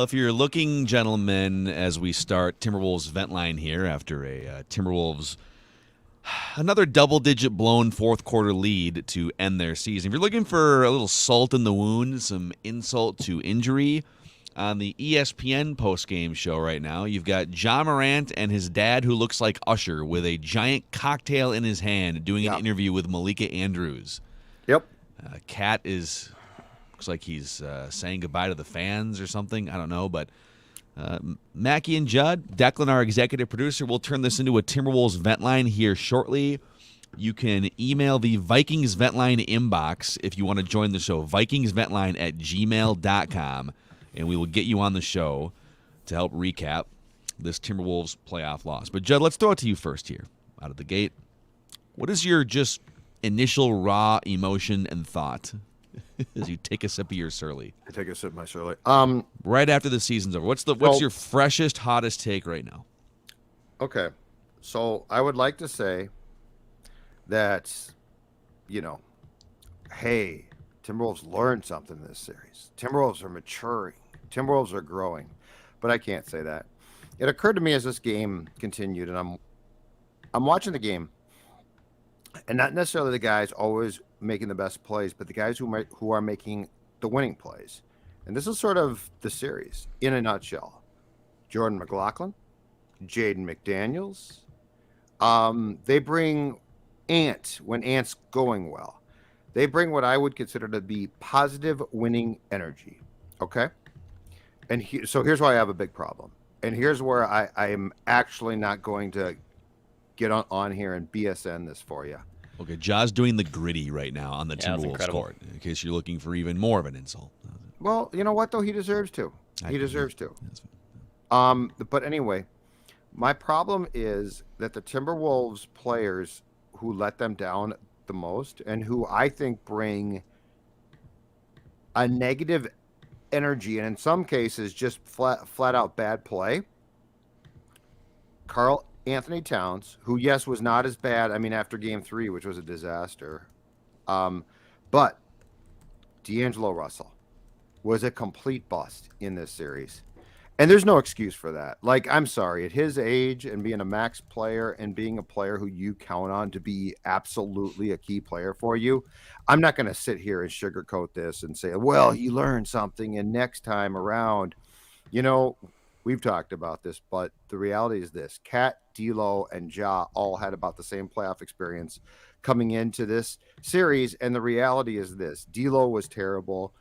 if you're looking, gentlemen, as we start Timberwolves vent line here after a Timberwolves another double-digit blown fourth-quarter lead to end their season. If you're looking for a little salt in the wound, some insult to injury, on the ESPN post-game show right now, you've got Ja Morant and his dad, who looks like Usher, with a giant cocktail in his hand, doing an interview with Malika Andrews. Yep. Cat looks like he's saying goodbye to the fans or something. I don't know, but Mackie and Judd, Declan, our executive producer, will turn this into a Timberwolves vent line here shortly. You can email the Vikings vent line inbox if you want to join the show, vikingsventline@gmail.com, and we will get you on the show to help recap this Timberwolves playoff loss. But, Judd, let's throw it to you first here out of the gate. What is your just initial raw emotion and thought as you take a sip of your Surly? I take a sip of my Surly. Right after the season's over. What's your freshest, hottest take right now? Okay. So I would like to say that, hey, Timberwolves learned something in this series. Timberwolves are maturing. Timberwolves are growing. But I can't say that. It occurred to me as this game continued, and I'm watching the game, and not necessarily the guys always making the best plays, but the guys who are making the winning plays. And this is sort of the series in a nutshell. Jordan McLaughlin, Jaden McDaniels. They bring Ant when Ant's going well. They bring what I would consider to be positive winning energy. Okay? And so here's why I have a big problem. And here's where I am actually not going to get on here and BSN this for you. Okay, Ja's doing the gritty right now on the Timberwolves court, in case you're looking for even more of an insult. Well, you know what, though? He deserves to. He deserves to. But anyway, my problem is that the Timberwolves players who let them down the most and who I think bring a negative energy and in some cases just flat out bad play. Karl-Anthony Towns, who, yes, was not as bad, after game 3, which was a disaster. But D'Angelo Russell was a complete bust in this series. And there's no excuse for that. Like, I'm sorry, at his age and being a max player and being a player who you count on to be absolutely a key player for you, I'm not going to sit here and sugarcoat this and say, well, he learned something and next time around, we've talked about this, but the reality is this. Cat, D'Lo, and Ja all had about the same playoff experience coming into this series, and the reality is this. D'Lo was terrible.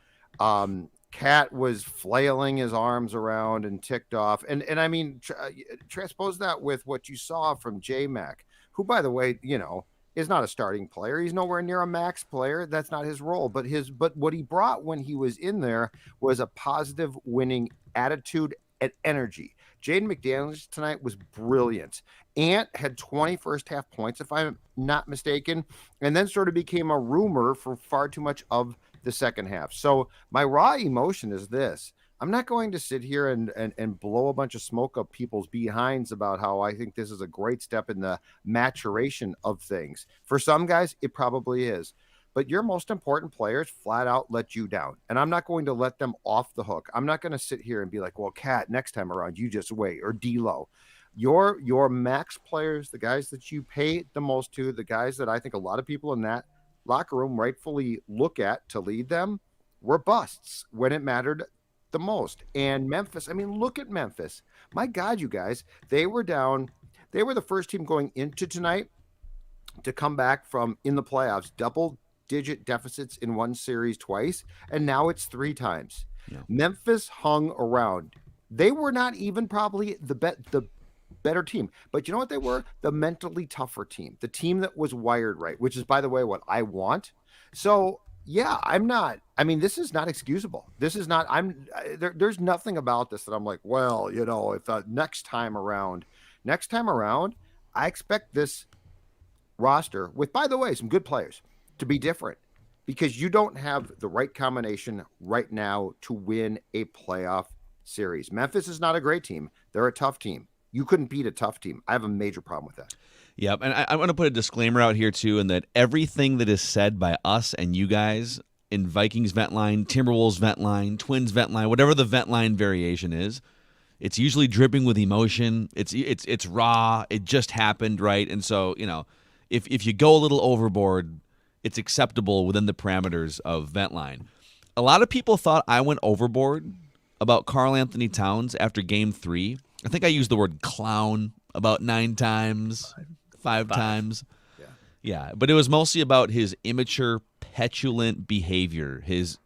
Cat was flailing his arms around and ticked off. And transpose that with what you saw from J-Mac, who, by the way, is not a starting player. He's nowhere near a max player. That's not his role. But what he brought when he was in there was a positive winning attitude and energy. Jaden McDaniels tonight was brilliant. Ant had 20 first half points, if I'm not mistaken, and then sort of became a rumor for far too much of the second half. So my raw emotion is this. I'm not going to sit here and blow a bunch of smoke up people's behinds about how I think this is a great step in the maturation of things. For some guys, it probably is. But your most important players flat out let you down. And I'm not going to let them off the hook. I'm not going to sit here and be like, well, Cat, next time around, you just wait. Or D'Lo. Your max players, the guys that you pay the most to, the guys that I think a lot of people in that locker room rightfully look at to lead them, were busts when it mattered the most. And Memphis, look at Memphis. My God, you guys, they were down. They were the first team going into tonight to come back from, in the playoffs, double-digit deficits in one series twice, and now it's 3 times. Yeah. Memphis hung around. They were not even probably the better team. But you know what they were? The mentally tougher team. The team that was wired right, which is, by the way, what I want. So, yeah, this is not excusable. This is not, there's nothing about this that I'm like, well, if next time around, I expect this roster with, by the way, some good players to be different because you don't have the right combination right now to win a playoff series. Memphis is not a great team. They're a tough team. You couldn't beat a tough team. I have a major problem with that. Yep, and I want to put a disclaimer out here, too, in that everything that is said by us and you guys in Vikings vent line, Timberwolves vent line, Twins vent line, whatever the vent line variation is, it's usually dripping with emotion. It's raw. It just happened, right? And so, if you go a little overboard, it's acceptable within the parameters of vent line. A lot of people thought I went overboard about Karl-Anthony Towns after Game 3. I think I used the word clown about 9 times, 5 times. Yeah, but it was mostly about his immature, petulant behavior, his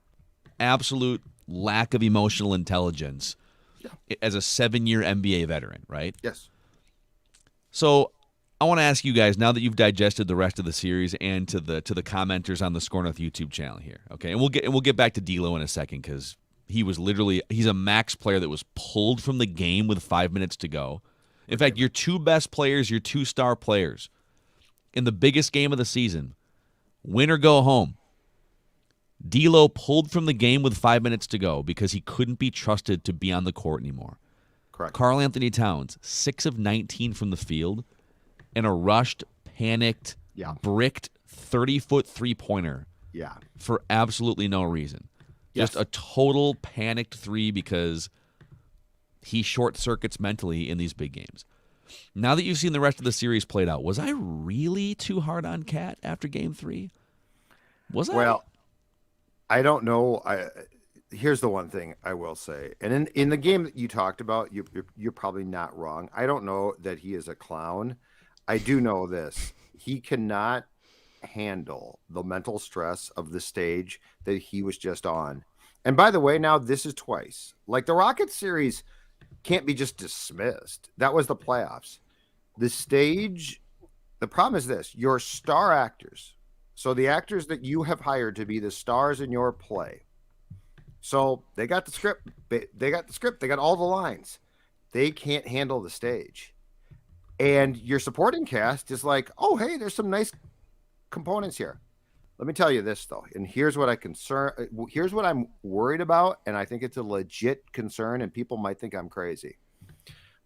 absolute lack of emotional intelligence as a 7-year NBA veteran, right? Yes. So I want to ask you guys, now that you've digested the rest of the series and to the commenters on the Score North YouTube channel here, okay? And we'll get back to D'Lo in a second because he's a max player that was pulled from the game with 5 minutes to go. In fact, your 2 best players, your 2 star players in the biggest game of the season, win or go home, D'Lo pulled from the game with 5 minutes to go because he couldn't be trusted to be on the court anymore. Correct. Karl-Anthony Towns, 6 of 19 from the field, and a rushed, panicked, bricked 30-foot three-pointer for absolutely no reason. Yes. Just a total panicked 3 because he short-circuits mentally in these big games. Now that you've seen the rest of the series played out, was I really too hard on Cat after Game 3? Was I? Well, I don't know. Here's the one thing I will say, and in the game that you talked about, you're probably not wrong. I don't know that he is a clown. I do know this: he cannot handle the mental stress of the stage that he was just on. And by the way, now this is twice. Like the Rockets series can't be just dismissed. That was the playoffs. The stage. The problem is this: your star actors. So the actors that you have hired to be the stars in your play. So they got the script. They got the script. They got all the lines. They can't handle the stage. And your supporting cast is like, oh, hey, there's some nice components here. Let me tell you this, though. And here's what here's what I'm worried about. And I think it's a legit concern. And people might think I'm crazy.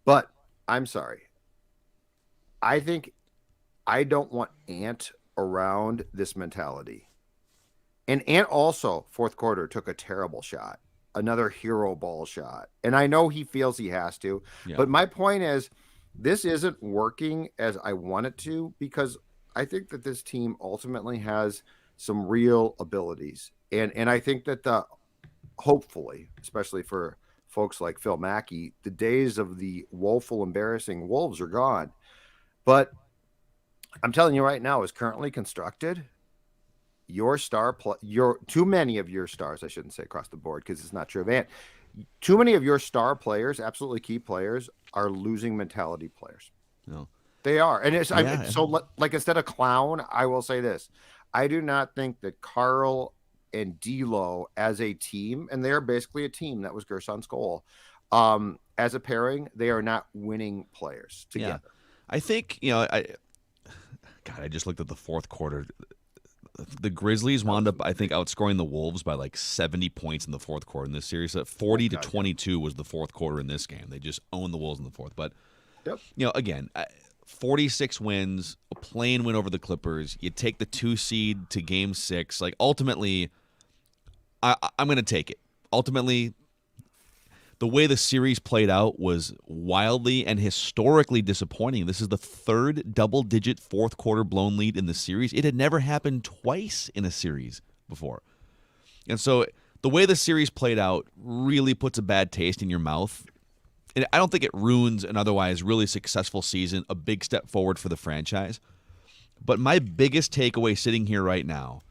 But I'm sorry. I think I don't want Ant around this mentality. And Ant also, fourth quarter, took a terrible shot, another hero ball shot. And I know he feels he has to. Yeah. But my point is, this isn't working as I want it to, because I think that this team ultimately has some real abilities. And I think that hopefully, especially for folks like Phil Mackey, the days of the woeful, embarrassing Wolves are gone. But I'm telling you right now, as currently constructed, too many of your stars, I shouldn't say across the board because it's not true of Ant, too many of your star players, absolutely key players, are losing mentality players. No. They are. And so like instead of clown, I will say this. I do not think that Karl and D'Lo as a team, and they're basically a team, that was Gerson's goal, as a pairing, they are not winning players together. Yeah. I think, I just looked at the fourth quarter. The Grizzlies wound up, I think, outscoring the Wolves by like 70 points in the fourth quarter in this series. So 40-22 was the fourth quarter in this game. They just owned the Wolves in the fourth. But, again, 46 wins, a play-in win over the Clippers. You take the 2 seed to Game 6. Like, ultimately, I'm going to take it. Ultimately, the way the series played out was wildly and historically disappointing. This is the 3rd double-digit fourth-quarter blown lead in the series. It had never happened twice in a series before. And so the way the series played out really puts a bad taste in your mouth. And I don't think it ruins an otherwise really successful season, a big step forward for the franchise. But my biggest takeaway sitting here right now,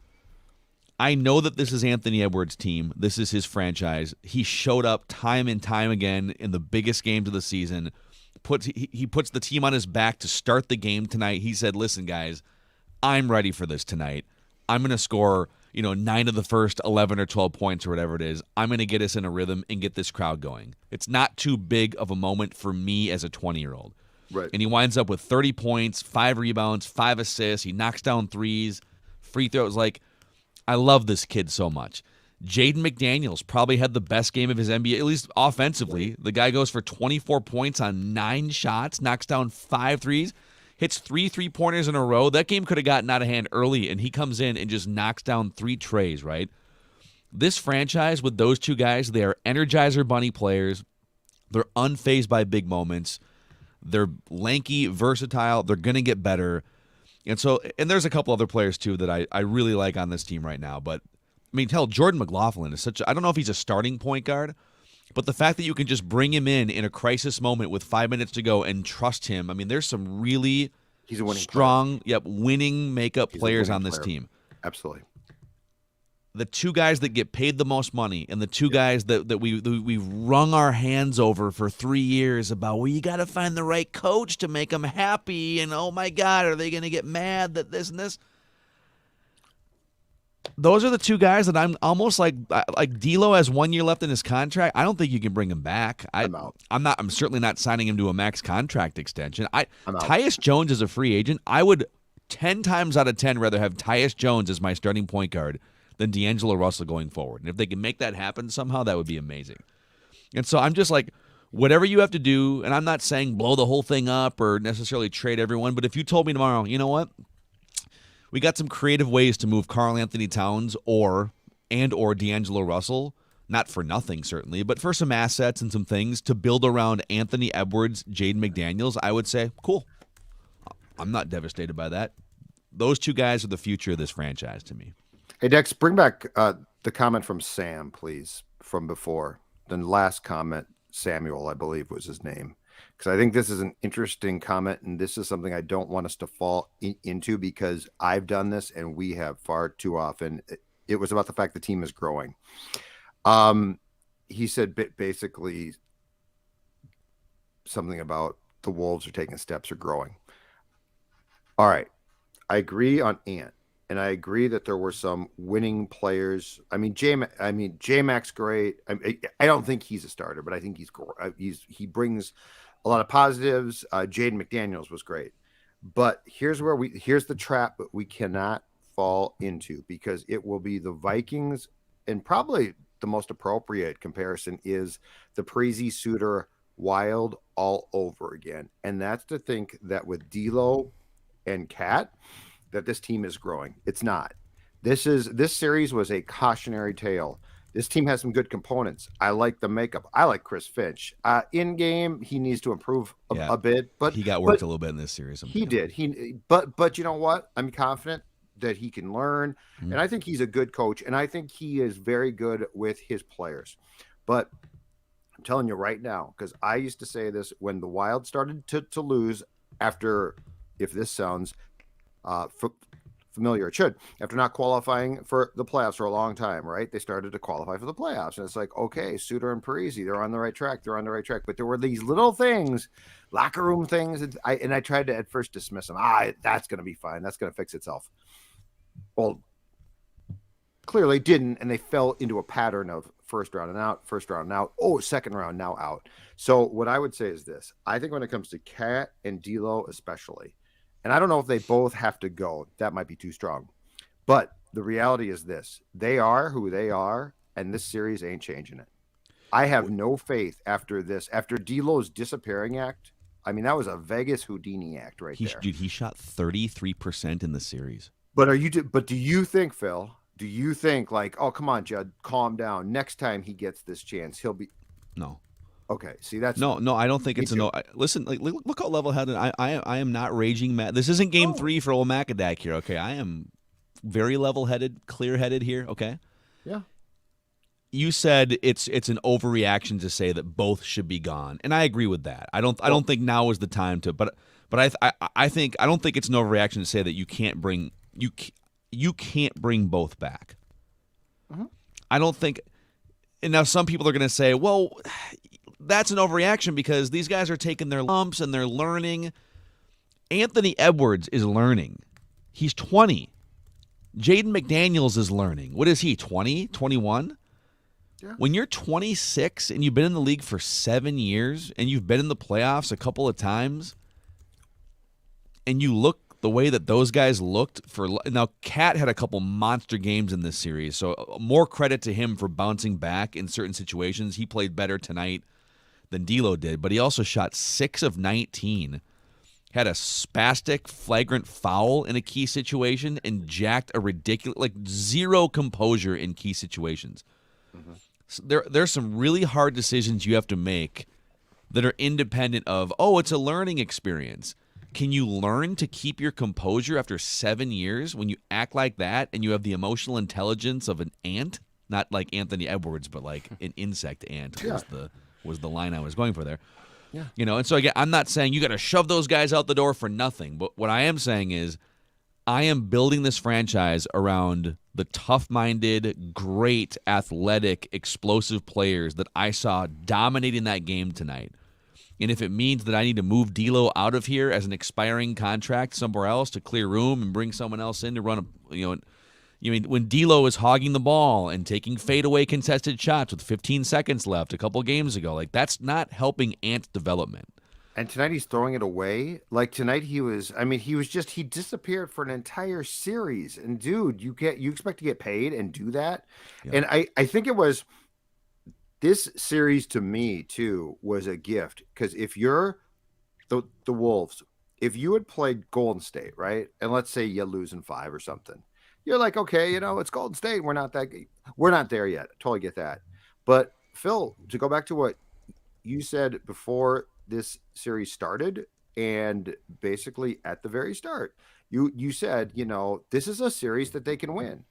I know that this is Anthony Edwards' team. This is his franchise. He showed up time and time again in the biggest games of the season. He puts the team on his back to start the game tonight. He said, listen, guys, I'm ready for this tonight. I'm going to score, 9 of the first 11 or 12 points or whatever it is. I'm going to get us in a rhythm and get this crowd going. It's not too big of a moment for me as a 20-year-old. Right. And he winds up with 30 points, 5 rebounds, 5 assists. He knocks down threes, free throws. Like, I love this kid so much. Jaden McDaniels probably had the best game of his NBA, at least offensively. The guy goes for 24 points on 9 shots, knocks down 5 threes, hits 3 3-pointers in a row. That game could have gotten out of hand early, and he comes in and just knocks down 3 trays, right? This franchise with those two guys, they are Energizer Bunny players. They're unfazed by big moments. They're lanky, versatile. They're going to get better. And there's a couple other players, too, that I really like on this team right now. But, I mean, hell, Jordan McLaughlin is I don't know if he's a starting point guard, but the fact that you can just bring him in a crisis moment with 5 minutes to go and trust him, I mean, there's some really He's a winning strong, winning makeup He's a players winning on this player. team. Absolutely. The two guys that get paid the most money and the two guys that we wrung our hands over for 3 years about, well, you got to find the right coach to make them happy, and oh my God, are they going to get mad that this and this? Those are the two guys that I'm almost like D'Lo has 1 year left in his contract. I don't think you can bring him back. I'm out. I'm certainly not signing him to a max contract extension. I'm out. Tyus Jones is a free agent. I would 10 times out of 10 rather have Tyus Jones as my starting point guard than D'Angelo Russell going forward. And if they can make that happen somehow, that would be amazing. And so I'm just like, whatever you have to do, and I'm not saying blow the whole thing up or necessarily trade everyone, but if you told me tomorrow, you know what? We got some creative ways to move Karl-Anthony Towns or D'Angelo Russell, not for nothing certainly, but for some assets and some things to build around Anthony Edwards, Jaden McDaniels, I would say, cool. I'm not devastated by that. Those two guys are the future of this franchise to me. Hey, Dex, bring back the comment from Sam, please, from before. The last comment, Samuel, I believe was his name. Because I think this is an interesting comment, and this is something I don't want us to fall into because I've done this, and we have far too often. It was about the fact the team is growing. He said basically something about the Wolves are taking steps or growing. All right. I agree on Ant. And I agree that there were some winning players. I mean, J-Mac's great. I don't think he's a starter, but I think he brings a lot of positives. Jaden McDaniels was great. But here's the trap that we cannot fall into, because it will be the Vikings, and probably the most appropriate comparison is the Prezi Suter Wild all over again. And that's to think that with D'Lo and Cat, that this team is growing. It's not. This series was a cautionary tale. This team has some good components. I like the makeup. I like Chris Finch. In game, he needs to improve a bit, but he got worked a little bit in this series. He did. But you know what? I'm confident that he can learn, and I think he's a good coach, and I think he is very good with his players. But I'm telling you right now, because I used to say this when the Wild started to lose after, if this sounds familiar, it should, after not qualifying for the playoffs for a long time, right? They started to qualify for the playoffs, and it's like, okay, Suter and Parisi, they're on the right track. But there were these little things, locker room things, and I tried to at first dismiss them. That's going to be fine. That's going to fix itself. Well, clearly didn't, and they fell into a pattern of first round and out. Oh, second round, now out. So what I would say is this. I think when it comes to Cat and D'Lo especially, and I don't know if they both have to go. That might be too strong. But the reality is this. They are who they are, and this series ain't changing it. I have no faith after this. After D'Lo's disappearing act, I mean, that was a Vegas Houdini act right there. Dude, he shot 33% in the series. But do you think, Phil, like, oh, come on, Judd, calm down. Next time he gets this chance, he'll be... No. Okay, see, that's no. I don't think it's a no. Listen, like, look how level-headed I am. Not raging mad. This isn't Game 3 for old Macadac here. Okay, I am very level-headed, clear-headed here. Okay. Yeah. You said it's an overreaction to say that both should be gone, and I agree with that. I don't think now is the time to. But I don't think it's an overreaction to say that you can't bring both back. Mm-hmm. I don't think. And now some people are going to say, well, that's an overreaction because these guys are taking their lumps and they're learning. Anthony Edwards is learning. He's 20. Jaden McDaniels is learning. What is he, 20, 21? Yeah. When you're 26 and you've been in the league for 7 years and you've been in the playoffs a couple of times and you look the way that those guys looked now, Cat had a couple monster games in this series, so more credit to him for bouncing back in certain situations. He played better tonight than D'Lo did, but he also shot 6 of 19 had a spastic, flagrant foul in a key situation and jacked a ridiculous, like zero composure in key situations. Mm-hmm. So there's some really hard decisions you have to make that are independent of, oh, it's a learning experience. Can you learn to keep your composure after 7 years when you act like that and you have the emotional intelligence of an ant? Not like Anthony Edwards, but like an insect ant was the line I was going for there. Yeah. And so again, I'm not saying you got to shove those guys out the door for nothing, but what I am saying is I am building this franchise around the tough-minded, great, athletic, explosive players that I saw dominating that game tonight. And if it means that I need to move D'Lo out of here as an expiring contract somewhere else to clear room and bring someone else in to run when D'Lo is hogging the ball and taking fadeaway contested shots with 15 seconds left a couple games ago, like that's not helping Ant development. And tonight he's throwing it away. Like tonight he disappeared for an entire series. And dude, you expect to get paid and do that? Yeah. And I think it was this series to me too was a gift, because if you're the Wolves, if you had played Golden State, right? And let's say you lose in 5 or something. You're like, okay, it's Golden State. We're not there yet. Totally get that. But Phil, to go back to what you said before this series started, and basically at the very start, you said, this is a series that they can win,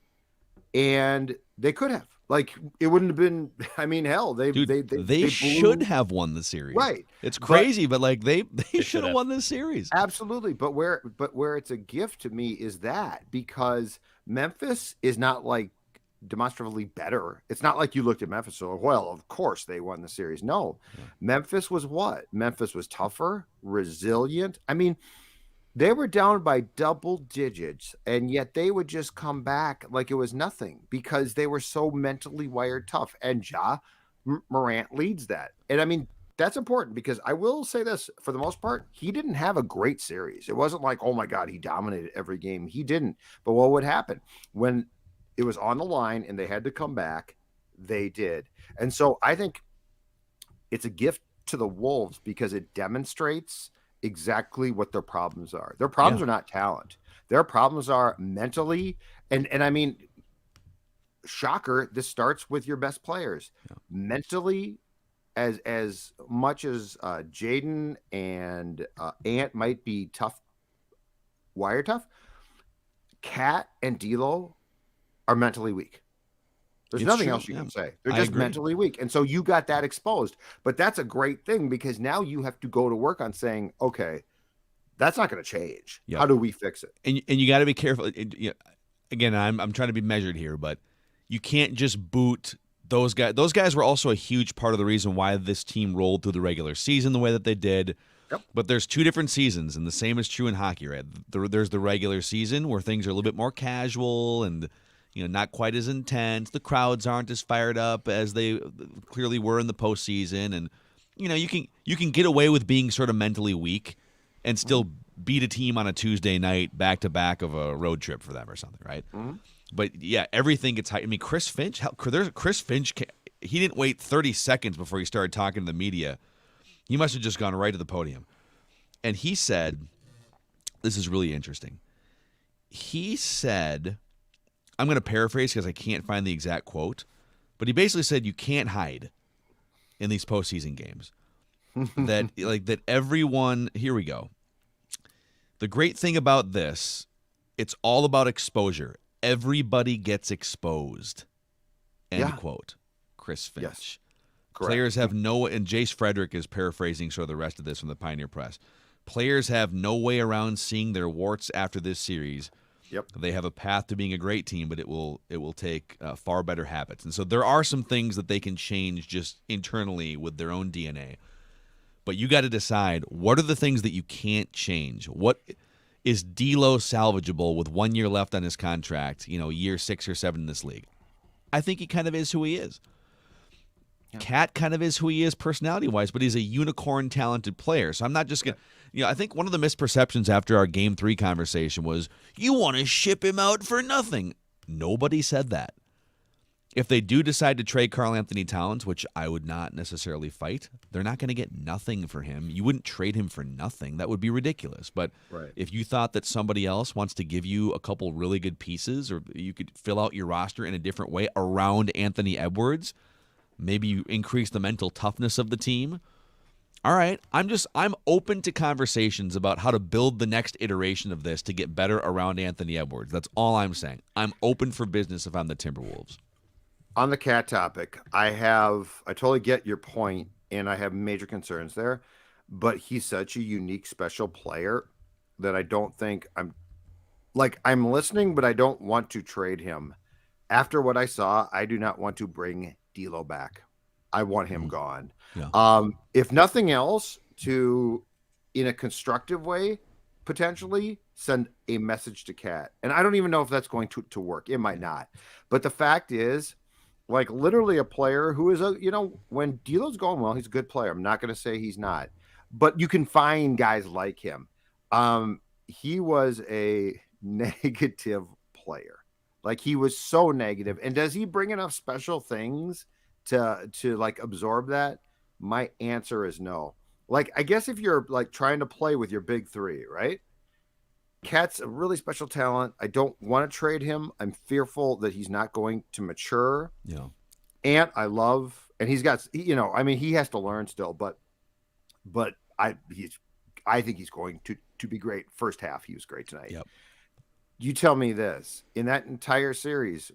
and they could have. Like, it wouldn't have been. I mean, hell, they should have won the series. Right? It's crazy, but like they should have won this series. Absolutely. But where it's a gift to me is that because Memphis is not like demonstrably better. It's not like you looked at Memphis, so well, of course they won the series. No, yeah. Memphis was what? Memphis was tougher, resilient. I mean, they were down by double digits, and yet they would just come back like it was nothing because they were so mentally wired tough. And Ja Morant leads that. And I mean, that's important because I will say this, for the most part, he didn't have a great series. It wasn't like, oh my God, he dominated every game. He didn't. But what would happen when it was on the line and they had to come back? They did. And so I think it's a gift to the Wolves because it demonstrates exactly what their problems are. Their problems are not talent. Their problems are mentally. And I mean, shocker, this starts with your best players. Yeah. Mentally, as much as Jaden and Ant might be tough, wire tough, Cat and D'Lo are mentally weak. There's nothing else you can say. They're just mentally weak. And so you got that exposed. But that's a great thing because now you have to go to work on saying, okay, that's not going to change. Yep. How do we fix it? And you got to be careful. Again, I'm trying to be measured here, but you can't just boot those guys. Those guys were also a huge part of the reason why this team rolled through the regular season the way that they did. Yep. But there's two different seasons, and the same is true in hockey, right? There's the regular season where things are a little bit more casual and not quite as intense. The crowds aren't as fired up as they clearly were in the postseason, and you can get away with being sort of mentally weak and still beat a team on a Tuesday night back to back of a road trip for them or something, right? Mm-hmm. But yeah, everything gets high. I mean, Chris Finch, he didn't wait 30 seconds before he started talking to the media. He must have just gone right to the podium, and he said, "This is really interesting." He said, I'm going to paraphrase because I can't find the exact quote, but he basically said you can't hide in these postseason games. that everyone, here we go. The great thing about this, it's all about exposure. Everybody gets exposed. End quote. Chris Finch. Yes. Players have no, and Jace Frederick is paraphrasing sort of the rest of this from the Pioneer Press. Players have no way around seeing their warts after this series. Yep. They have a path to being a great team, but it will take far better habits. And so there are some things that they can change just internally with their own DNA. But you got to decide, what are the things that you can't change? What is D'Lo salvageable with 1 year left on his contract, year 6 or 7 in this league? I think he kind of is who he is. Yeah. Cat kind of is who he is personality-wise, but he's a unicorn-talented player. So I'm not just going to... I think one of the misperceptions after our Game 3 conversation was, you want to ship him out for nothing. Nobody said that. If they do decide to trade Karl-Anthony Towns, which I would not necessarily fight, they're not going to get nothing for him. You wouldn't trade him for nothing. That would be ridiculous. But if you thought that somebody else wants to give you a couple really good pieces, or you could fill out your roster in a different way around Anthony Edwards, maybe you increase the mental toughness of the team. All right, I'm open to conversations about how to build the next iteration of this to get better around Anthony Edwards. That's all I'm saying. I'm open for business if I'm the Timberwolves. On the cat topic, I totally get your point, and I have major concerns there, but he's such a unique, special player that I don't think I'm listening, but I don't want to trade him. After what I saw, I do not want to bring D'Lo back. I want him gone. Yeah. If nothing else, to, in a constructive way, potentially send a message to Cat. And I don't even know if that's going to work. It might not. But the fact is, like, literally a player who is when D'Lo's going well, he's a good player. I'm not going to say he's not, but you can find guys like him. He was a negative player. Like, he was so negative. And does he bring enough special things to like absorb that? My answer is no. Like, I guess if you're like trying to play with your big three, right? Cat's a really special talent. I don't want to trade him. I'm fearful that he's not going to mature. Yeah. And he's got, he has to learn still, but I think he's going to be great. First half, he was great tonight. Yep. You tell me this, in that entire series,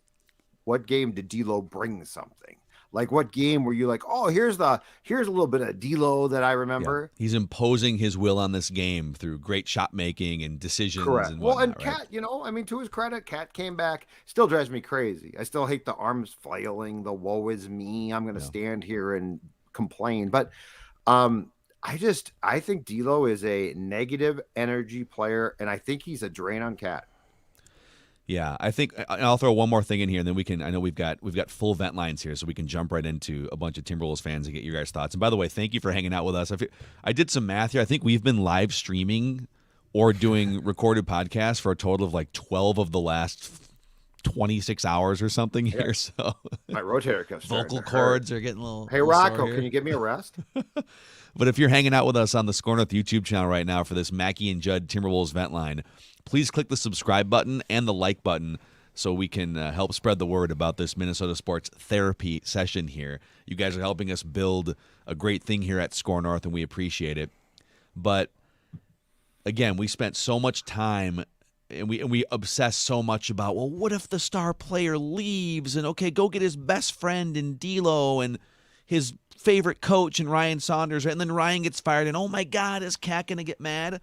what game did D'Lo bring something? Like, what game were you like, oh, here's a little bit of D'Lo that I remember? Yeah. He's imposing his will on this game through great shot making and decisions. Correct. And well, and Cat, right? To his credit, Cat came back. Still drives me crazy. I still hate the arms flailing, the woe is me. I'm going to stand here and complain. But I think D'Lo is a negative energy player, and I think he's a drain on Cat. Yeah, I think I'll throw one more thing in here, and then we can. I know we've got full vent lines here, so we can jump right into a bunch of Timberwolves fans and get your guys' thoughts. And by the way, thank you for hanging out with us. I did some math here. I think we've been live streaming or doing recorded podcasts for a total of like 12 of the last 26 hours or something here. So my rotator cuffs, vocal cords are getting a little. Hey, Rocco, can you give me a rest? But if you're hanging out with us on the Score North YouTube channel right now for this Mackey and Judd Timberwolves vent line, please click the subscribe button and the like button so we can help spread the word about this Minnesota sports therapy session here. You guys are helping us build a great thing here at Score North, and we appreciate it. But again, we spent so much time and we obsess so much about, well, what if the star player leaves and, okay, go get his best friend in D'Lo and his favorite coach and Ryan Saunders, and then Ryan gets fired, and oh my God, is Cat going to get mad?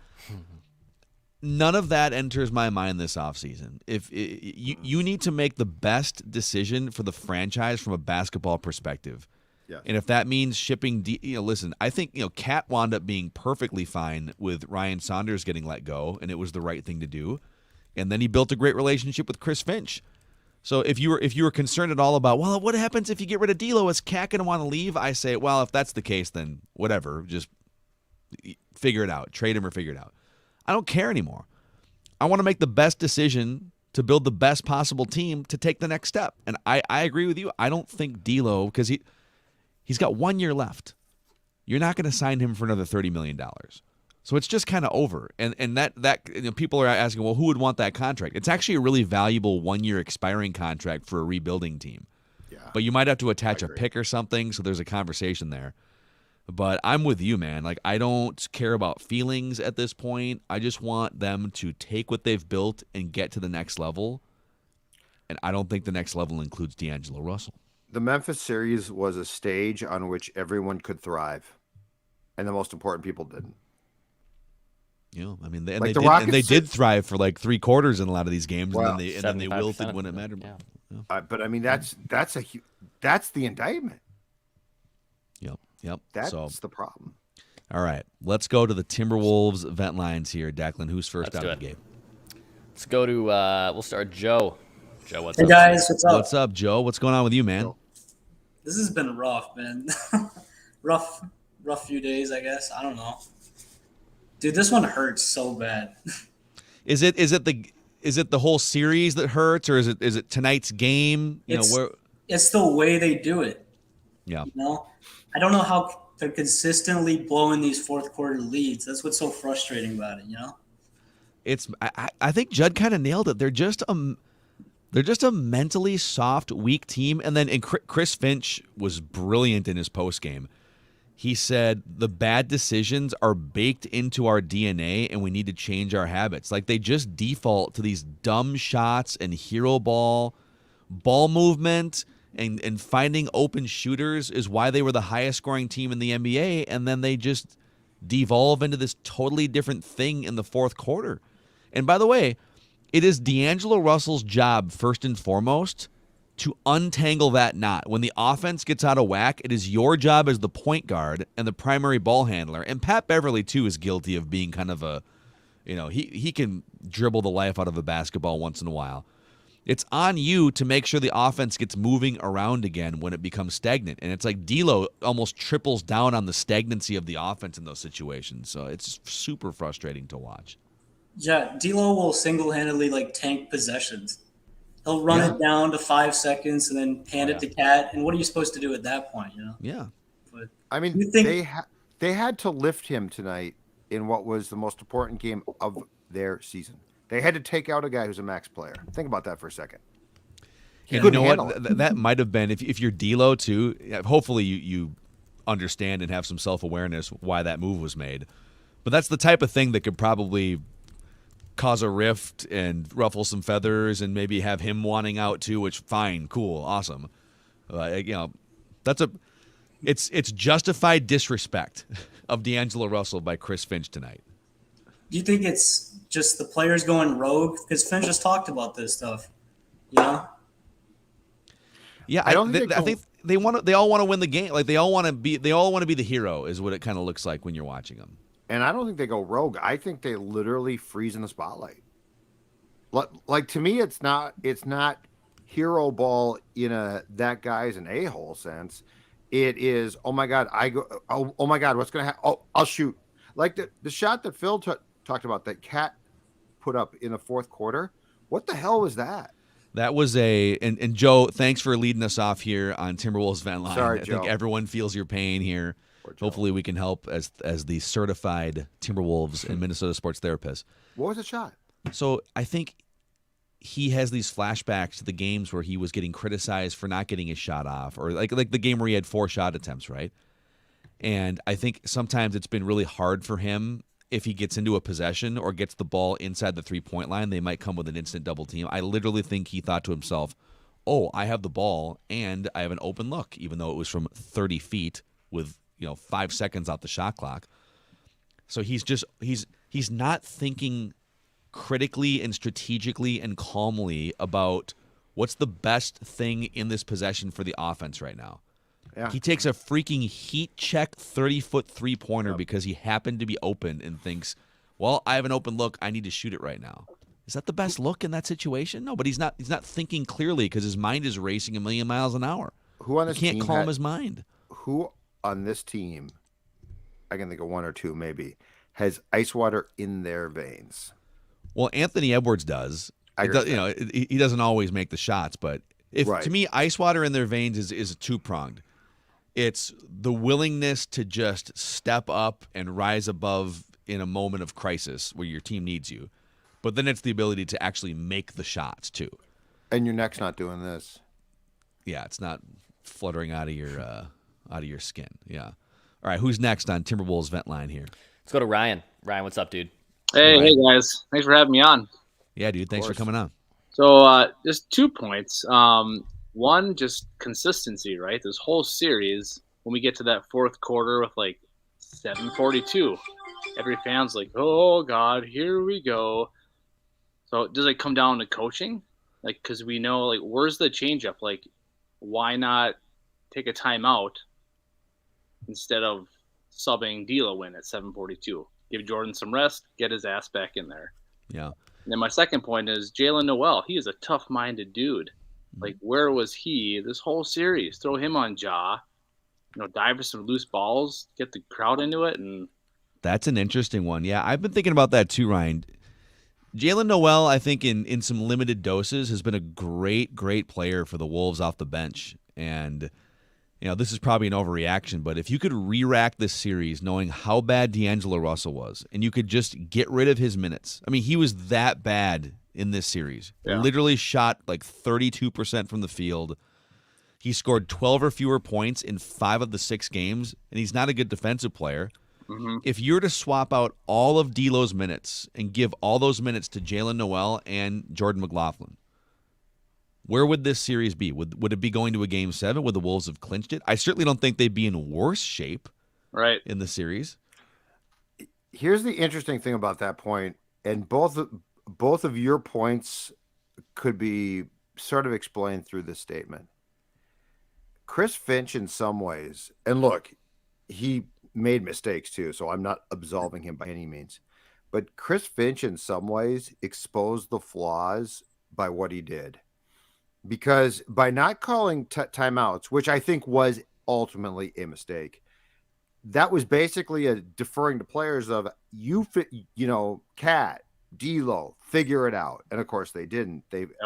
None of that enters my mind this offseason. If you need to make the best decision for the franchise from a basketball perspective. Yes. And if that means shipping, listen, I think, Cat wound up being perfectly fine with Ryan Saunders getting let go, and it was the right thing to do. And then he built a great relationship with Chris Finch. So if you were concerned at all about, well, what happens if you get rid of D'Lo? Is Cat going to want to leave? I say, well, if that's the case, then whatever. Just figure it out. Trade him or figure it out. I don't care anymore. I want to make the best decision to build the best possible team to take the next step. And I agree with you. I don't think D'Lo, because he's got 1 year left. You're not going to sign him for another $30 million. So it's just kind of over. And that people are asking, well, who would want that contract? It's actually a really valuable 1 year expiring contract for a rebuilding team. Yeah. But you might have to attach a pick or something, so there's a conversation there. But I'm with you, man. Like, I don't care about feelings at this point. I just want them to take what they've built and get to the next level. And I don't think the next level includes D'Angelo Russell. The Memphis series was a stage on which everyone could thrive, and the most important people didn't. I mean, they did thrive for like 3 quarters in a lot of these games, well, and then they wilted when it mattered. Yeah. But I mean, that's the indictment. Yep. That's the problem. All right, let's go to the Timberwolves vent lines here. Declan, who's first out of the gate? Let's go to. We'll start with Joe. Joe, what's up? Hey guys, what's up? What's up, Joe? What's going on with you, man? This has been rough, man. rough few days, I guess. I don't know. Dude, this one hurts so bad. Is it the whole series that hurts, or is it tonight's game? it's the way they do it. Yeah. You know, I don't know how they're consistently blowing these fourth quarter leads. That's what's so frustrating about it. You know. I think Judd kind of nailed it. They're just a mentally soft, weak team. And Chris Finch was brilliant in his post game. He said the bad decisions are baked into our DNA and we need to change our habits. Like they just default to these dumb shots and hero ball movement and finding open shooters is why they were the highest scoring team in the NBA. And then they just devolve into this totally different thing in the fourth quarter. And by the way, it is D'Angelo Russell's job, first and foremost, to untangle that knot. When the offense gets out of whack, it is your job as the point guard and the primary ball handler. And Pat Beverly, too, is guilty of being kind of he can dribble the life out of a basketball once in a while. It's on you to make sure the offense gets moving around again when it becomes stagnant. And it's like D'Lo almost triples down on the stagnancy of the offense in those situations. So it's super frustrating to watch. Yeah, D'Lo will single-handedly tank possessions. He'll run it down to 5 seconds and then hand it to Cat. And what are you supposed to do at that point? You know? Yeah. But I mean, they had to lift him tonight in what was the most important game of their season. They had to take out a guy who's a max player. Think about that for a second. And you know what? That might have been if you're D'Lo too. Hopefully you understand and have some self-awareness why that move was made. But that's the type of thing that could probably cause a rift and ruffle some feathers and maybe have him wanting out too, which fine, cool, awesome. It's justified disrespect of D'Angelo Russell by Chris Finch tonight. Do you think it's just the players going rogue? Because Finch just talked about this stuff, you know? Yeah, I think they all want to win the game. Like they all want to be the hero is what it kind of looks like when you're watching them. And I don't think they go rogue. I think they literally freeze in the spotlight. Like to me, it's not hero ball in that guy's an a-hole sense. It is, oh my God, oh my God, what's gonna happen? Oh, I'll shoot. Like the shot that Phil talked about that Cat put up in the fourth quarter. What the hell was that? That was and Joe, thanks for leading us off here on Timberwolves Vent Line. Sorry, I Joe. think everyone feels your pain here. Hopefully we can help as the certified Timberwolves and Minnesota sports therapist. What was the shot? So I think he has these flashbacks to the games where he was getting criticized for not getting his shot off, or like the game where he had 4 shot attempts, right? And I think sometimes it's been really hard for him if he gets into a possession or gets the ball inside the 3-point line, they might come with an instant double team. I literally think he thought to himself, oh, I have the ball and I have an open look, even though it was from 30 feet with 5 seconds out the shot clock. So he's not thinking critically and strategically and calmly about what's the best thing in this possession for the offense right now. Yeah. He takes a freaking heat check 30-foot 3-pointer because he happened to be open and thinks, well, I have an open look. I need to shoot it right now. Is that the best look in that situation? No, but he's not thinking clearly because his mind is racing a million miles an hour. Who on this he can't team calm his mind. Who on this team, I can think of one or two maybe, has ice water in their veins? Well, Anthony Edwards does. He doesn't always make the shots, but to me, ice water in their veins is two-pronged. It's the willingness to just step up and rise above in a moment of crisis where your team needs you. But then it's the ability to actually make the shots too. And your neck's not doing this. Yeah, it's not fluttering out of your skin. Yeah. All right, who's next on Timberwolves Vent Line here? Let's go to Ryan. Ryan, what's up, dude? Hey guys. Thanks for having me on. Yeah, dude. Thanks for coming on. So just 2 points. One, just consistency, right? This whole series, when we get to that fourth quarter with 7:42, every fan's like, oh, God, here we go. So does it come down to coaching? Because we know, where's the changeup? Why not take a timeout instead of subbing D'Lo in at 7:42? Give Jordan some rest, get his ass back in there. Yeah. And then my second point is Jalen Noel. He is a tough-minded dude. Where was he this whole series? Throw him on Ja, dive for some loose balls, get the crowd into it. And that's an interesting one. Yeah, I've been thinking about that too, Ryan. Jalen Noel, I think in some limited doses, has been a great player for the Wolves off the bench. And, this is probably an overreaction, but if you could re-rack this series knowing how bad D'Angelo Russell was, and you could just get rid of his minutes. I mean, he was that bad in this series. Yeah. Literally shot like 32% from the field. He scored 12 or fewer points in 5 of the 6 games, and he's not a good defensive player. Mm-hmm. If you were to swap out all of D'Lo's minutes and give all those minutes to Jalen Noel and Jordan McLaughlin, where would this series be? Would it be going to a Game 7? Would the Wolves have clinched it? I certainly don't think they'd be in worse shape in the series. Here's the interesting thing about that point, and both of your points could be sort of explained through this statement. Chris Finch, in some ways, and look, he made mistakes too, so I'm not absolving him by any means. But Chris Finch, in some ways, exposed the flaws by what he did. Because by not calling timeouts, which I think was ultimately a mistake, that was basically a deferring to players of Cat, D'Lo, figure it out. And of course they didn't.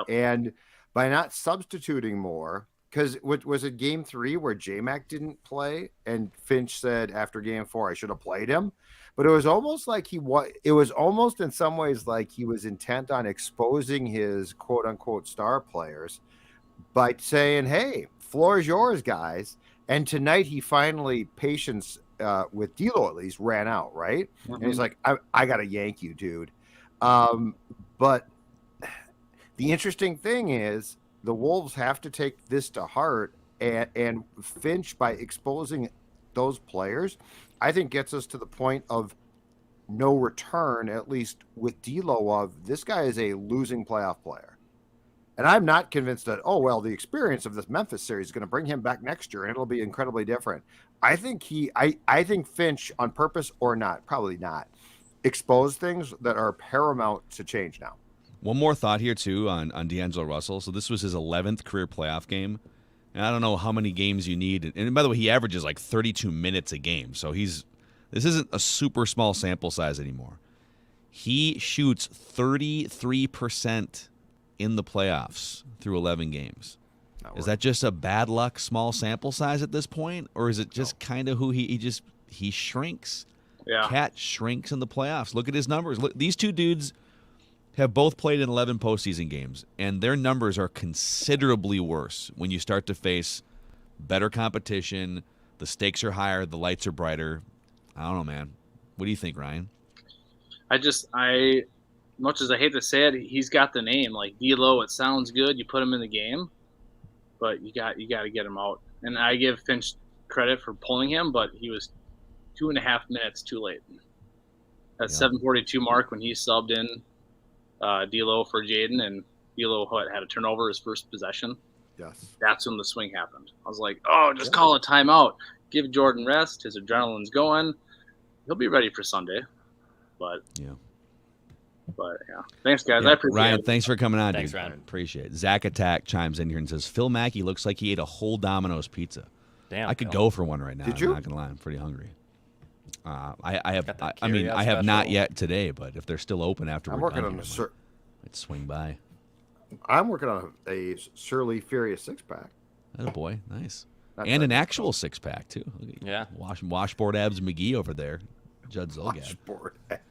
And by not substituting more, because was it Game 3 where J-Mac didn't play and Finch said after Game 4 I should have played him, but it was almost like it was almost in some ways like he was intent on exposing his quote unquote star players by saying, hey, floor is yours, guys. And tonight he finally, patience with D'Lo at least, ran out, right? Mm-hmm. And he's like, I got to yank you, dude. But the interesting thing is the Wolves have to take this to heart, and Finch, by exposing those players, I think gets us to the point of no return, at least with D'Lo, of this guy is a losing playoff player. And I'm not convinced that, the experience of this Memphis series is going to bring him back next year and it'll be incredibly different. I think I think Finch, on purpose or not, probably not, exposed things that are paramount to change now. One more thought here, too, on D'Angelo Russell. So this was his 11th career playoff game. And I don't know how many games you need. And by the way, he averages like 32 minutes a game. So this isn't a super small sample size anymore. He shoots 33% in the playoffs through 11 games. Is that just a bad luck small sample size at this point? Or is it just kind of who he shrinks? Yeah. Cat shrinks in the playoffs. Look at his numbers. Look, these two dudes have both played in 11 postseason games, and their numbers are considerably worse when you start to face better competition. The stakes are higher. The lights are brighter. I don't know, man. What do you think, Ryan? Much as I hate to say it, he's got the name. Like D'Lo, it sounds good. You put him in the game, but you got to get him out. And I give Finch credit for pulling him, but he was 2.5 minutes too late. That 7:42 mark when he subbed in D'Lo for Jaden, and D'Lo had a turnover his first possession. Yes, that's when the swing happened. I was like, just call a timeout. Give Jordan rest. His adrenaline's going. He'll be ready for Sunday. But yeah. Thanks, guys. I appreciate it. Ryan, thanks for coming on, Thanks, dude. Ryan. Appreciate it. Zach Attack chimes in here and says, Phil Mackey looks like he ate a whole Domino's pizza. Damn. I could go for one right now. Did you? I'm not going to lie. I'm pretty hungry. I have special. not yet today, but if they're still open after I'm we're working done on here, I'd swing by. I'm working on a Surly Furious 6-pack. Oh, boy. Nice. And an actual 6-pack, too. Yeah. Washboard abs McGee over there. Judd Zolgad. Washboard abs.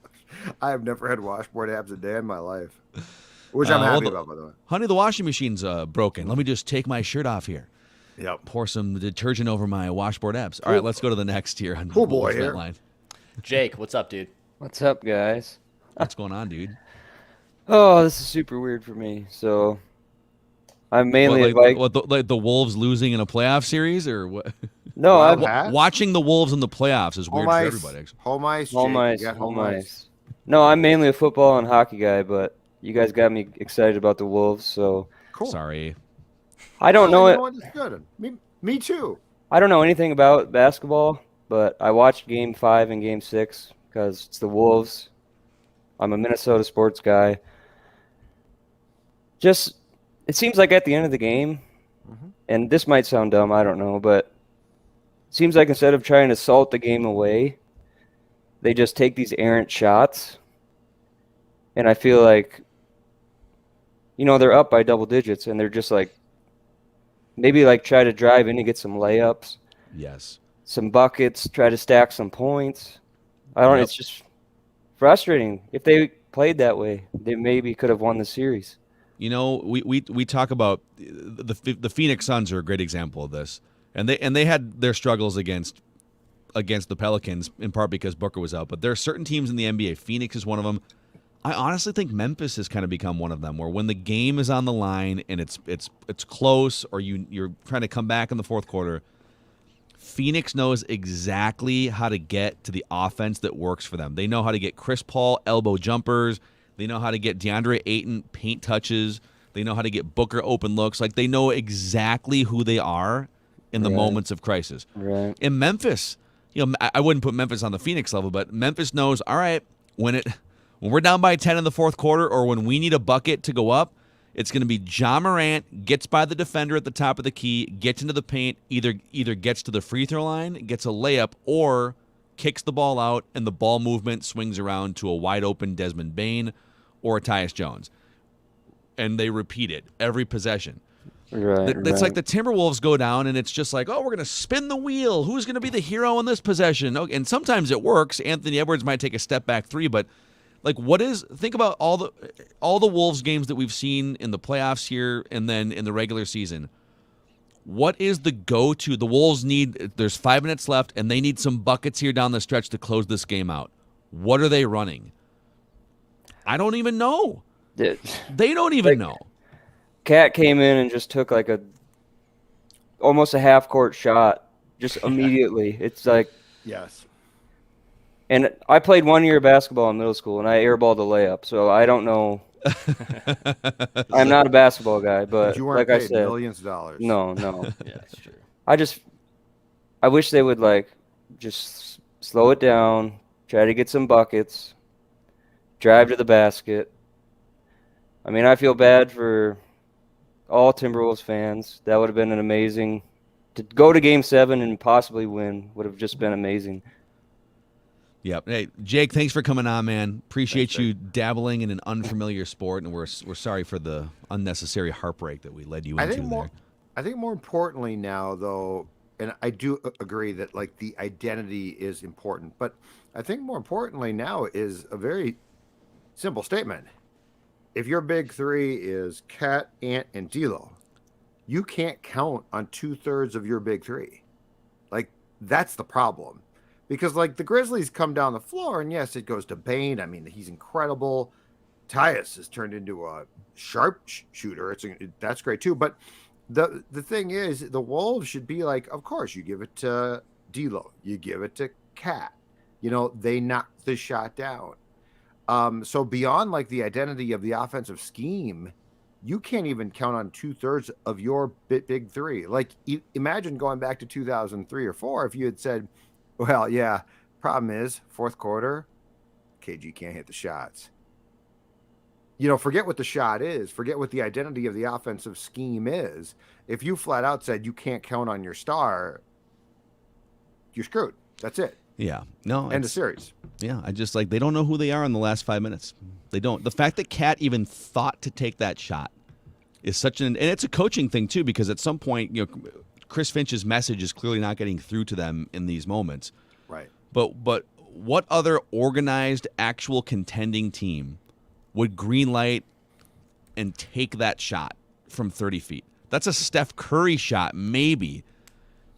I have never had washboard abs a day in my life, which I'm happy about, by the way. Honey, the washing machine's broken. Let me just take my shirt off here. Yep. Pour some detergent over my washboard abs. All right, let's go to the next here on boy here. Line. Jake, what's up, dude? What's up, guys? What's going on, dude? Oh, this is super weird for me. So, I'm mainly the Wolves losing in a playoff series, or what? No, watching the Wolves in the playoffs is weird for everybody. Home ice. Home ice. No, I'm mainly a football and hockey guy, but you guys got me excited about the Wolves, so cool. Sorry. I don't know it. It's good. Me too. I don't know anything about basketball, but I watched Game 5 and Game 6 because it's the Wolves. I'm a Minnesota sports guy. It seems like at the end of the game, and this might sound dumb, I don't know, but it seems like instead of trying to salt the game away, they just take these errant shots, And I feel like, they're up by double digits, and they're just like, maybe like try to drive in and get some layups, Yes. some buckets, try to stack some points. I don't. Yep. It's just frustrating. If they played that way, they maybe could have won the series. We talk about the Phoenix Suns are a great example of this, and they had their struggles against the Pelicans in part because Booker was out. But there are certain teams in the NBA. Phoenix is one of them. I honestly think Memphis has kind of become one of them, where when the game is on the line and it's close, or you're trying to come back in the fourth quarter, Phoenix knows exactly how to get to the offense that works for them. They know how to get Chris Paul elbow jumpers. They know how to get DeAndre Ayton paint touches. They know how to get Booker open looks. Like, they know exactly who they are in the moments of crisis. Right. In Memphis, I wouldn't put Memphis on the Phoenix level, but Memphis knows, all right, when we're down by 10 in the fourth quarter, or when we need a bucket to go up, it's going to be Ja Morant gets by the defender at the top of the key, gets into the paint, either gets to the free throw line, gets a layup, or kicks the ball out, and the ball movement swings around to a wide open Desmond Bane or Tyus Jones. And they repeat it every possession. Right. It's like the Timberwolves go down, and it's just like, oh, we're going to spin the wheel. Who's going to be the hero in this possession? And sometimes it works. Anthony Edwards might take a step back three, but think about all the Wolves games that we've seen in the playoffs here and then in the regular season. What is the go-to? The Wolves there's 5 minutes left, and they need some buckets here down the stretch to close this game out. What are they running? I don't even know. They don't even know. Cat came in and just took like almost a half-court shot just immediately. It's like, Yes. and I played 1 year of basketball in middle school, and I airballed a layup, so I don't know. I'm not a basketball guy, but You weren't like paid I said, millions of dollars. no. Yeah, that's true. I wish they would just slow it down, try to get some buckets, drive to the basket. I mean, I feel bad for all Timberwolves fans. That would have been an amazing to go to Game 7 and possibly win. Would have just been amazing. Yep. Hey, Jake, thanks for coming on, man. Appreciate you dabbling in an unfamiliar sport, and we're sorry for the unnecessary heartbreak that we led you into there. I think more importantly now, though, and I do agree that like the identity is important, but I think more importantly now is a very simple statement. If your big three is Cat, Ant, and D'Lo, you can't count on 2/3 of your big three. Like, that's the problem. Because, like, the Grizzlies come down the floor, and yes, it goes to Bane. I mean, he's incredible. Tyus has turned into a sharp shooter. That's great, too. But the thing is, the Wolves should be like, of course, you give it to D'Lo. You give it to Cat. They knock the shot down. So beyond, like, the identity of the offensive scheme, you can't even count on 2/3 of your big three. Like, imagine going back to 2003 or 4 if you had said, well, yeah, problem is, fourth quarter, KG can't hit the shots. Forget what the shot is. Forget what the identity of the offensive scheme is. If you flat out said you can't count on your star, you're screwed. That's it. Yeah. No. End of series. Yeah. I just they don't know who they are in the last 5 minutes. They don't. The fact that Cat even thought to take that shot is and it's a coaching thing too, because at some point, Chris Finch's message is clearly not getting through to them in these moments. Right. But what other organized, actual contending team would greenlight and take that shot from 30 feet? That's a Steph Curry shot, maybe.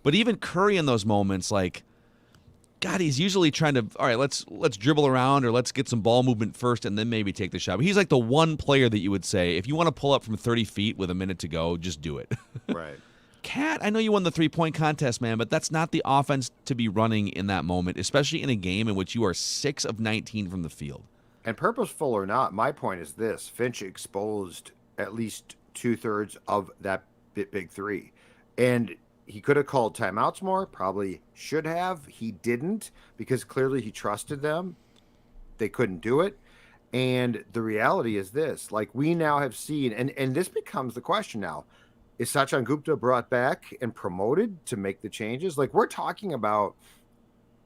But even Curry in those moments, God, he's usually trying to, all right, let's dribble around, or let's get some ball movement first and then maybe take the shot. But he's like the one player that you would say, if you want to pull up from 30 feet with a minute to go, just do it. Right. Cat, I know you won the 3-point contest, man, but that's not the offense to be running in that moment, especially in a game in which you are 6 of 19 from the field. And purposeful or not, my point is this. Finch exposed at least 2/3 of that big three. And he could have called timeouts more, probably should have. He didn't, because clearly he trusted them. They couldn't do it. And the reality is this. We now have seen, and this becomes the question now. Is Sachin Gupta brought back and promoted to make the changes? We're talking about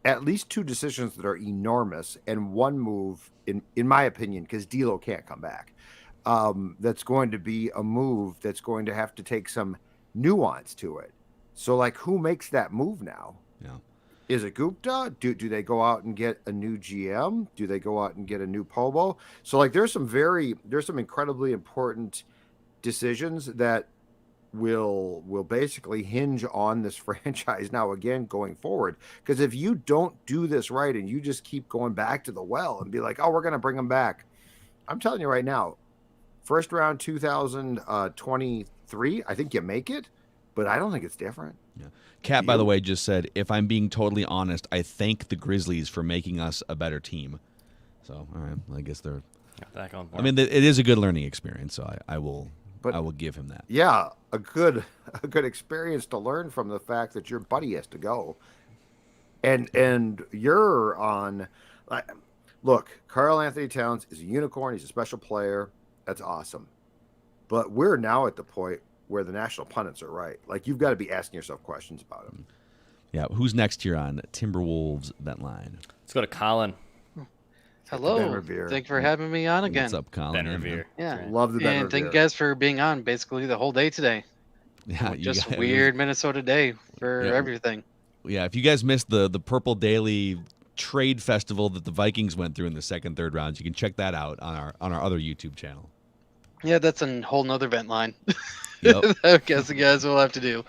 at least two decisions that are enormous, and one move, in my opinion, because D'Lo can't come back. That's going to be a move that's going to have to take some nuance to it. So, like, who makes that move now? Yeah. Is it Gupta? Do they go out and get a new GM? Do they go out and get a new Pobo? So, like, there's some incredibly important decisions that will basically hinge on this franchise now again going forward. Because if you don't do this right and you just keep going back to the well and be like, oh, we're going to bring them back, I'm telling you right now, first round 2023, I think you make it, but I don't think it's different. Yeah. Kat, by the way, just said, if I'm being totally honest, I thank the Grizzlies for making us a better team. So, all right, I guess they're. Back on board. I mean, it is a good learning experience, so I will give him that. Yeah, a good experience to learn from the fact that your buddy has to go, and you're on. Look, Karl-Anthony Towns is a unicorn. He's a special player. That's awesome, but we're now at the point where the national pundits are right. Like, you've got to be asking yourself questions about him. Yeah, who's next here on Timberwolves Vent Line? Let's go to Colin. Hello. Ben Revere. Thank you for having me on again. What's up, Colin? Ben Revere. Yeah. Love the Ben And thank you Revere. guys for being on basically the whole day today. Yeah, Just guys- weird Minnesota day for everything. Yeah, if you guys missed the Purple Daily trade festival that the Vikings went through in the second, third rounds, you can check that out on our other YouTube channel. Yeah, that's a whole nother vent line. Yep. I guess you guys will have to do.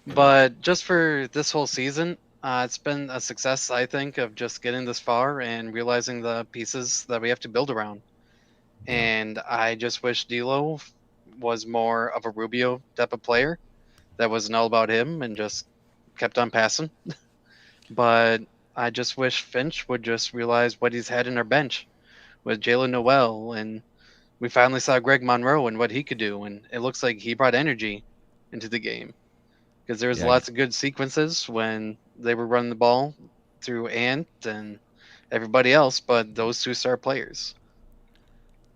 But just for this whole season, it's been a success, I think, of just getting this far and realizing the pieces that we have to build around. And I just wish D'Lo was more of a Rubio type of player that wasn't all about him and just kept on passing. But I just wish Finch would just realize what he's had in our bench with Jalen Noel, and we finally saw Greg Monroe and what he could do, and it looks like he brought energy into the game because there was lots of good sequences when they were running the ball through Ant and everybody else, but those two star players.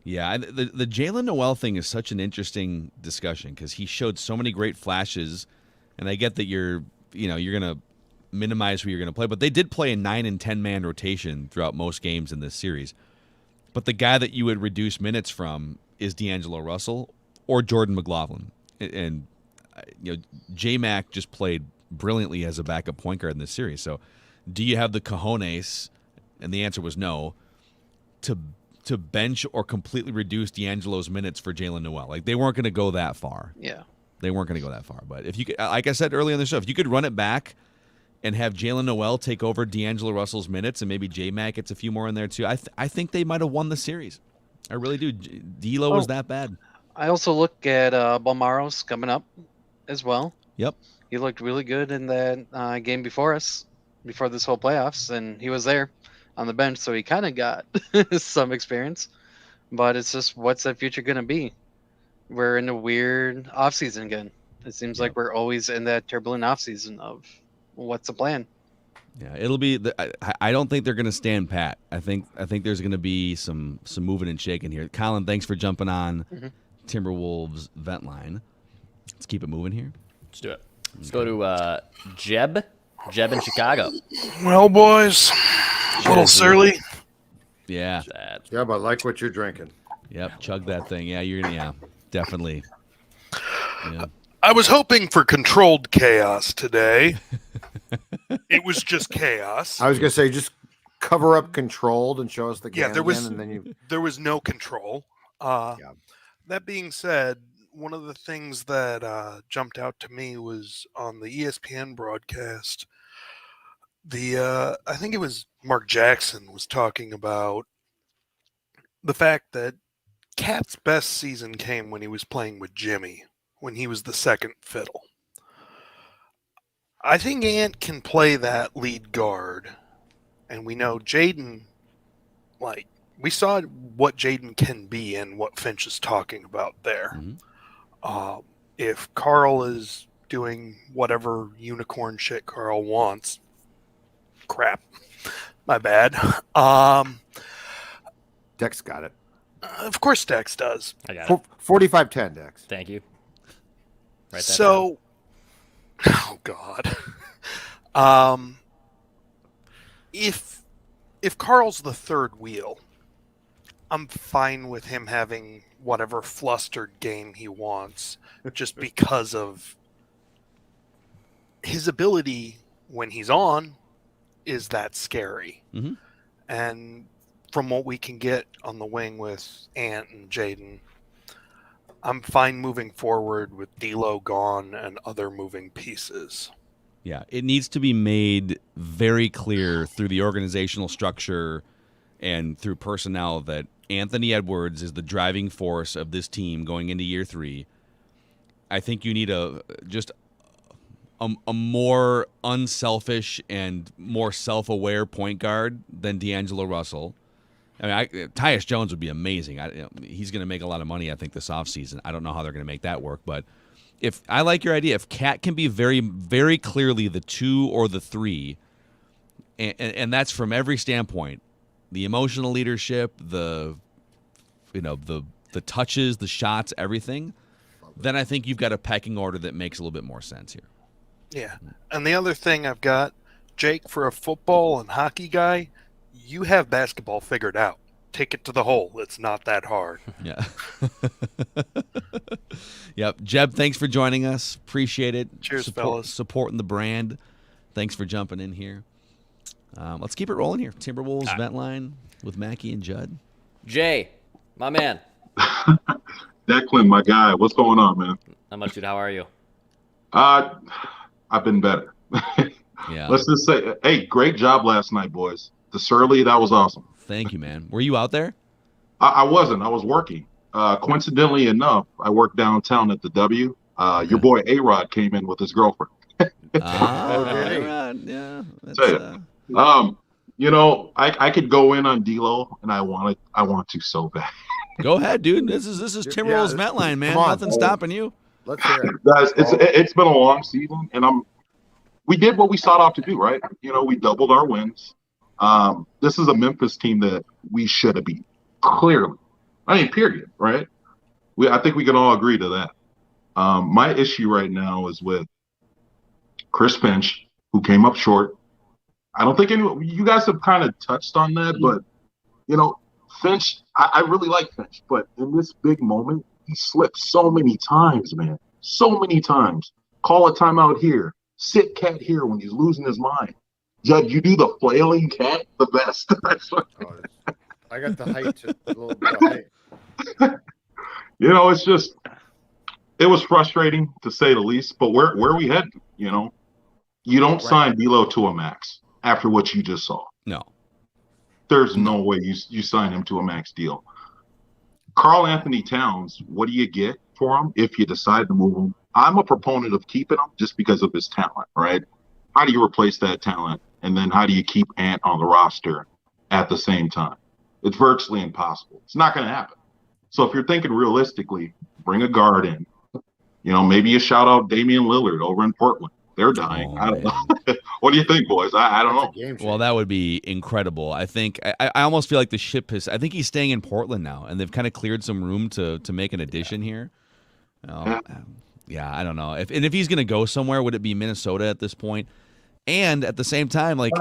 Yeah, the Jalen Noel thing is such an interesting discussion because he showed so many great flashes, and I get that you're gonna minimize who you're gonna play, but they did play a 9 and 10 man rotation throughout most games in this series. But the guy that you would reduce minutes from is D'Angelo Russell or Jordan McLaughlin, and J-Mac just played brilliantly as a backup point guard in this series. So, do you have the cojones? And the answer was no. To bench or completely reduce D'Angelo's minutes for Jalen Noel. Like, they weren't going to go that far. Yeah. They weren't going to go that far. But if you could, like I said earlier in the show, if you could run it back and have Jalen Noel take over D'Angelo Russell's minutes and maybe J-Mac gets a few more in there too, I think they might have won the series. I really do. D'Lo was that bad. I also look at Balmaros coming up as well. Yep. He looked really good in that game before this whole playoffs, and he was there on the bench, so he kind of got some experience. But it's just, what's that future going to be? We're in a weird offseason again. It seems like we're always in that turbulent offseason of what's the plan. Yeah, it'll be. I don't think they're going to stand pat. I think there's going to be some moving and shaking here. Colin, thanks for jumping on Timberwolves Vent Line. Let's keep it moving here. Let's do it. Let's go to Jeb. Jeb in Chicago. Well, boys, a little surly. Yeah. Sad. Yeah, but I like what you're drinking. Yep. Chug that thing. Yeah, definitely. Yeah. I was hoping for controlled chaos today. It was just chaos. I was gonna say, just cover up controlled and show us the game. Yeah, and there was no control. That being said, one of the things that jumped out to me was on the ESPN broadcast. I think it was Mark Jackson was talking about the fact that Cat's best season came when he was playing with Jimmy, when he was the second fiddle. I think Ant can play that lead guard, and we know Jaden, we saw what Jaden can be and what Finch is talking about there. Mm-hmm. If Karl is doing whatever unicorn shit Karl wants, crap, my bad. Dex got it. Of course Dex does. I got it. 45-10, Dex. Thank you. Write that So, oh God. if Carl's the third wheel, I'm fine with him having whatever flustered game he wants, just because of his ability when he's on is that scary. Mm-hmm. And from what we can get on the wing with Ant and Jaden, I'm fine moving forward with D'Lo gone and other moving pieces. Yeah, it needs to be made very clear through the organizational structure and through personnel that Anthony Edwards is the driving force of this team going into year 3. I think you need a more unselfish and more self-aware point guard than D'Angelo Russell. I mean, Tyus Jones would be amazing. He's going to make a lot of money, I think, this offseason. I don't know how they're going to make that work, but if I like your idea, if Cat can be very, very clearly the 2 or the 3, and that's from every standpoint, the emotional leadership, the touches, the shots, everything, then I think you've got a pecking order that makes a little bit more sense here. Yeah. And the other thing I've got, Jake, for a football and hockey guy, you have basketball figured out. Take it to the hole. It's not that hard. Yeah. Yep. Jeb, thanks for joining us. Appreciate it. Cheers, fellas. Supporting the brand. Thanks for jumping in here. Let's keep it rolling here. Timberwolves Vent Line with Mackie and Judd. Jay, my man. Declan, my guy. What's going on, man? Not much, dude. How are you? I've been better. Yeah. Let's just say, hey, great job last night, boys. The Surly, that was awesome. Thank you, man. Were you out there? I wasn't. I was working. Coincidentally enough, I worked downtown at the W. Your boy A-Rod came in with his girlfriend. A-Rod, yeah. I could go in on D'Lo, and I want to so bad. Go ahead, dude. This is Timberwolves Vent Line, man. Nothing stopping you. Let's hear it. Guys, it's been a long season, and we did what we sought out to do, right? We doubled our wins. This is a Memphis team that we should have beat, clearly. I mean, period, right? I think we can all agree to that. My issue right now is with Chris Finch, who came up short. I don't think you guys have kind of touched on that, but, Finch, I really like Finch, but in this big moment, he slipped so many times, man. So many times. Call a timeout here. Sit Cat here when he's losing his mind. Judd, you do the flailing cat the best. I got the height, a little bit of height. It's just, it was frustrating to say the least, but where are we heading? You don't sign D'Lo to a max after what you just saw. No. There's no way you sign him to a max deal. Karl-Anthony Towns, what do you get for him if you decide to move him? I'm a proponent of keeping him just because of his talent, right? How do you replace that talent? And then how do you keep Ant on the roster at the same time? It's virtually impossible. It's not going to happen. So if you're thinking realistically, bring a guard in. Maybe you shout out Damian Lillard over in Portland. They're dying. I don't know. What do you think, boys? I don't know. Well, that would be incredible. I think I almost feel like the ship has. I think he's staying in Portland now, and they've kind of cleared some room to make an addition here. Yeah, I don't know. If he's going to go somewhere, would it be Minnesota at this point? And at the same time, like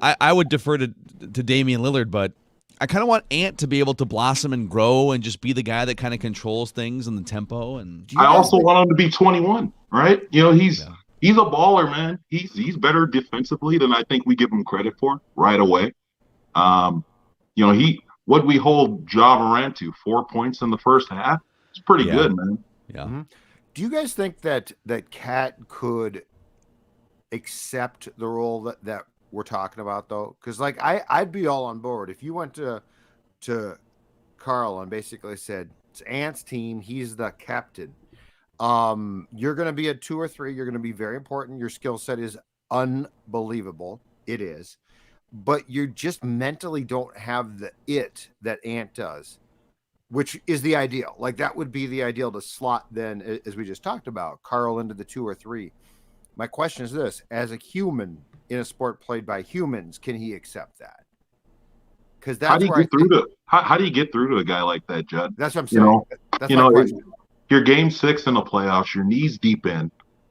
I would defer to Damian Lillard, but I kind of want Ant to be able to blossom and grow and just be the guy that kind of controls things and the tempo. And I also want him to be 21, right? He's a baller, man. He's better defensively than I think we give him credit for right away. What we hold Ja Morant to 4 points in the first half. It's pretty good, man. Yeah. Mm-hmm. Do you guys think that Cat could accept the role that we're talking about, though? Because I'd be all on board if you went to Karl and basically said it's Ant's team, he's the captain. You're going to be a 2 or 3. You're going to be very important. Your skill set is unbelievable. It is, but you just mentally don't have the it that Ant does, which is the ideal. Like that would be the ideal to slot then, as we just talked about, Karl into the 2 or 3. My question is this: as a human in a sport played by humans, can he accept that? Because that's how do you get through to a guy like that, Judd? That's what I'm saying. That's my question. You're game 6 in the playoffs. Your knees deep in.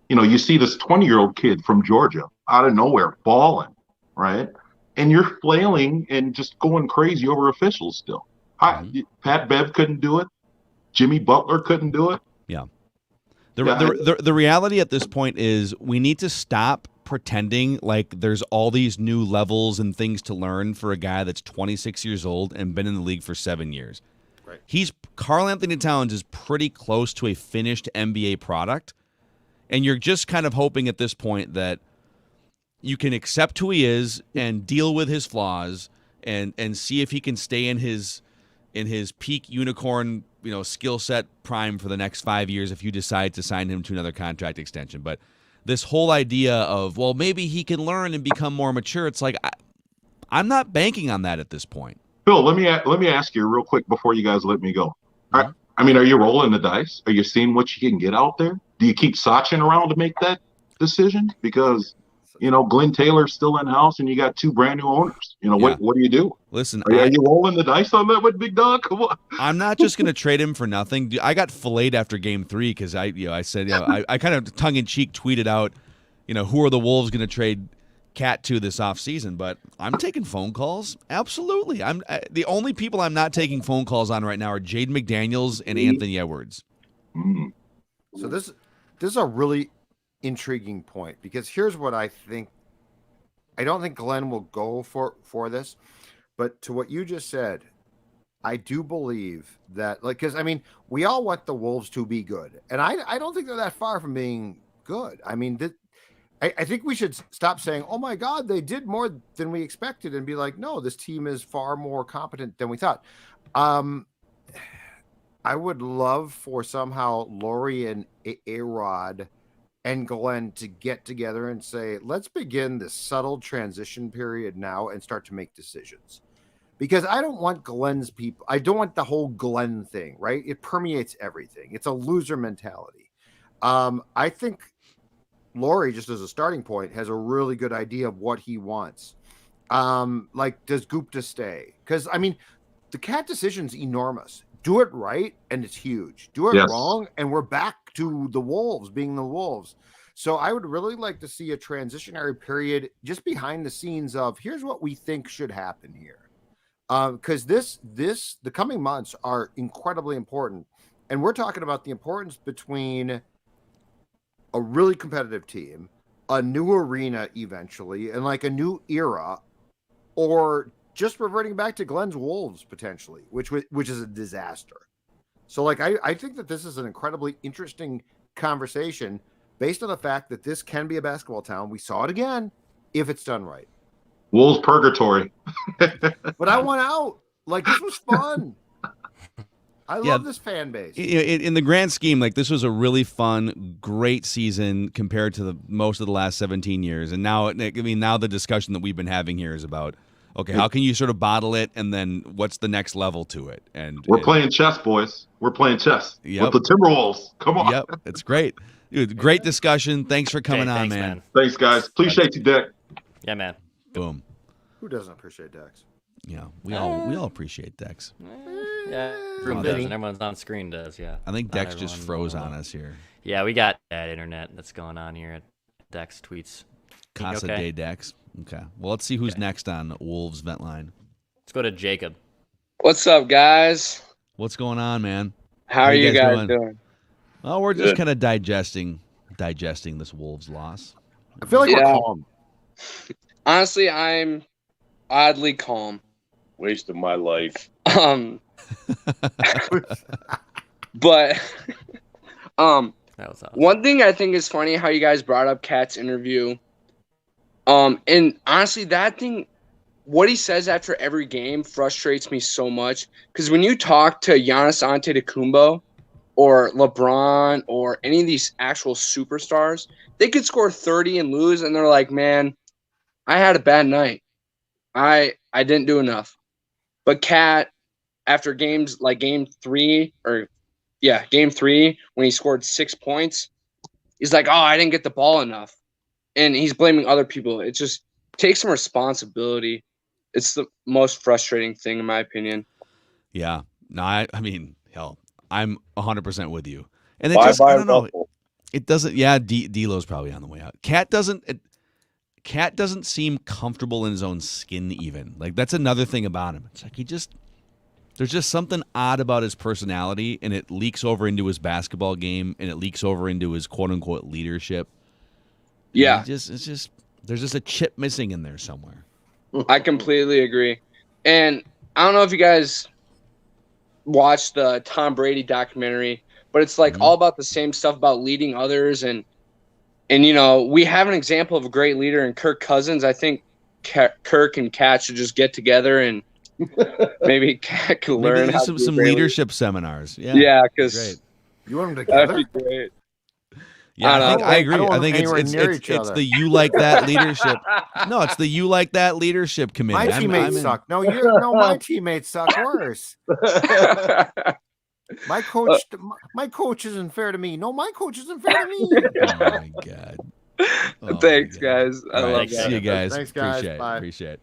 You see this 20-year-old kid from Georgia out of nowhere balling, right? and you're flailing and just going crazy over officials still. Pat Bev couldn't do it. Jimmy Butler couldn't do it. Yeah. The reality at this point is we need to stop pretending like there's all these new levels and things to learn for a guy that's 26 years old and been in the league for 7 years. Right. Karl-Anthony Towns is pretty close to a finished NBA product, and you're just kind of hoping at this point that you can accept who he is and deal with his flaws and see if he can stay in his peak unicorn, skill set prime for the next 5 years if you decide to sign him to another contract extension. But this whole idea of, well, maybe he can learn and become more mature, it's like I'm not banking on that at this point. Phil, let me ask you real quick before you guys let me go. I mean, are you rolling the dice? Are you seeing what you can get out there? Do you keep Sachin around to make that decision? Because Glenn Taylor's still in house, and you got 2 brand new owners. What do you do? Listen, are you rolling the dice on that with Big Dog? Come on. I'm not just going to trade him for nothing. I got filleted after Game 3 because I said I kind of tongue in cheek tweeted out, who are the Wolves going to trade Cat to this offseason? But I'm taking phone calls. Absolutely, the only people I'm not taking phone calls on right now are Jaden McDaniels and Anthony Edwards. So this is a really intriguing point, because here's what I think. I don't think Glenn will go for this, but to what you just said, I do believe that, because we all want the Wolves to be good, and I don't think they're that far from being good. I think we should stop saying, oh my God, they did more than we expected, and be like, no, this team is far more competent than we thought. I would love for somehow Laurie and A-Rod and Glenn to get together and say, let's begin this subtle transition period now and start to make decisions. Because I don't want Glenn's people. I don't want the whole Glenn thing, right? It permeates everything. It's a loser mentality. I think Laurie, just as a starting point, has a really good idea of what he wants. Does Gupta stay? Because, the Cat decision's enormous. Do it right, and it's huge. Do it wrong, and we're back to the Wolves being the Wolves. So I would really like to see a transitionary period just behind the scenes of, here's what we think should happen here. Because the coming months are incredibly important. And we're talking about the importance between a really competitive team, a new arena eventually, and a new era, or just reverting back to Glenn's Wolves potentially, which is a disaster. So I think that this is an incredibly interesting conversation based on the fact that this can be a basketball town. We saw it again if it's done right. Wolves purgatory. But I want out. This was fun. I love this fan base. In the grand scheme, this was a really fun, great season compared to most of the last 17 years. And now, now the discussion that we've been having here is about, okay, how can you sort of bottle it, and then what's the next level to it? And we're playing chess, boys. We're playing chess with the Timberwolves. Come on. Yep, it's great. Dude, great discussion. Thanks for coming on, man. Thanks, guys. Appreciate you, Dick. Yeah, man. Boom. Who doesn't appreciate Dex? Yeah, we all appreciate Dex. Yeah, everyone does, and everyone's on screen does. Yeah. I think Dex just froze on us here. Yeah, we got that internet that's going on here at Dex tweets. Casa de Dex. Okay. Well, let's see who's next on Wolves Vent Line. Let's go to Jacob. What's up, guys? What's going on, man? How are you guys doing? Oh, we're just kind of digesting this Wolves loss. I feel like we're calm. Honestly, I'm oddly calm. Waste of my life. But that was awesome. One thing I think is funny how you guys brought up Cat's interview. And honestly, that thing, what he says after every game frustrates me so much. Because when you talk to Giannis Antetokounmpo or LeBron or any of these actual superstars, they could score 30 and lose, and they're like, man, I had a bad night. I didn't do enough. But Cat, after games like game three, when he scored 6 points, he's like, oh, I didn't get the ball enough. And he's blaming other people. It just takes some responsibility. It's the most frustrating thing, in my opinion. Yeah. No, I mean, hell, I'm 100% with you. And it just, I don't know. It doesn't. Yeah, D'Lo's probably on the way out. Cat Cat doesn't seem comfortable in his own skin even. Like, that's another thing about him. It's like there's just something odd about his personality, and it leaks over into his basketball game, and it leaks over into his quote-unquote leadership. Yeah. There's just a chip missing in there somewhere. I completely agree. And I don't know if you guys watched the Tom Brady documentary, but it's like all about the same stuff about leading others. And we have an example of a great leader in Kirk Cousins. I think Kirk and Cat should just get together and maybe Cat can learn how to some be leadership seminars. Yeah, because you want them together? That'd be great. Yeah, I agree. I think it's the you like that leadership. No, it's the you like that leadership committee. My teammates suck. No, my teammates suck worse. My coach isn't fair to me. No, my coach isn't fair to me. Oh my god. Thanks, guys. I love right, that. see you guys. Thanks, guys. Appreciate it.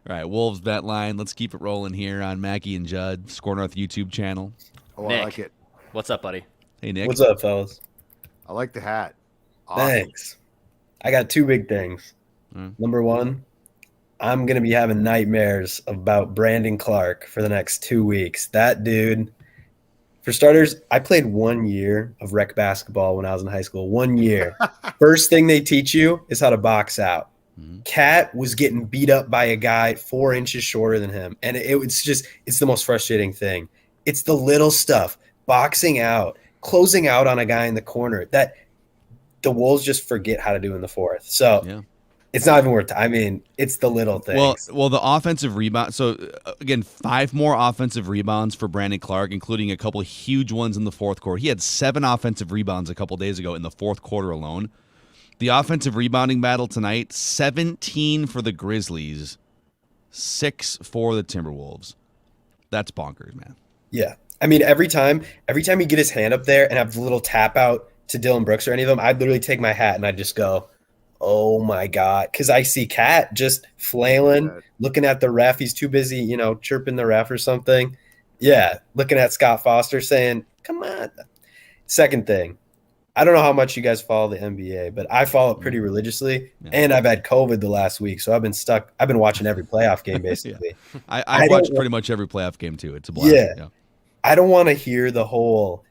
All right, Wolves bet line. Let's keep it rolling here on Mackie and Judd, Score North YouTube channel. Oh, Nick, I like it. What's up, buddy? Hey, Nick. What's up, fellas? I like the hat. Awesome. Thanks. I got two big things. Number one, I'm going to be having nightmares about Brandon Clark for the next 2 weeks. That dude, for starters, I played 1 year of rec basketball when I was in high school. 1 year. First thing they teach you is how to box out. Cat was getting beat up by a guy 4 inches shorter than him. And it's the most frustrating thing. It's the little stuff, boxing out, closing out on a guy in the corner that the Wolves just forget how to do in the fourth. So it's not even worth it. I mean, it's the little things. Well, the offensive rebound. So, again, 5 more offensive rebounds for Brandon Clark, including a couple of huge ones in the fourth quarter. He had 7 offensive rebounds a couple days ago in the fourth quarter alone. The offensive rebounding battle tonight, 17 for the Grizzlies, 6 for the Timberwolves. That's bonkers, man. Yeah. I mean, every time he get his hand up there and have the little tap out to Dylan Brooks or any of them, I'd literally take my hat and I'd just go, oh my God. Because I see Cat just flailing, looking at the ref. He's too busy, chirping the ref or something. Yeah, looking at Scott Foster saying, come on. Second thing, I don't know how much you guys follow the NBA, but I follow it pretty religiously. Yeah. And I've had COVID the last week, so I've been watching every playoff game basically. I watched pretty much every playoff game too. It's a blast. Yeah. I don't want to hear the whole,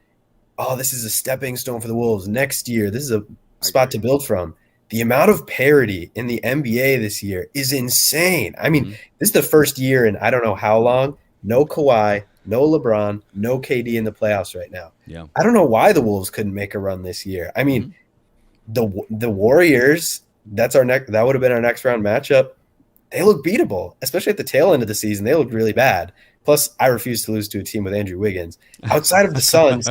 this is a stepping stone for the Wolves. Next year, this is a spot to build from. The amount of parity in the NBA this year is insane. I mean, this is the first year in I don't know how long. No Kawhi, no LeBron, no KD in the playoffs right now. Yeah. I don't know why the Wolves couldn't make a run this year. I mean, the Warriors, that would have been our next round matchup. They look beatable, especially at the tail end of the season. They looked really bad. Plus, I refuse to lose to a team with Andrew Wiggins. Outside of the Suns,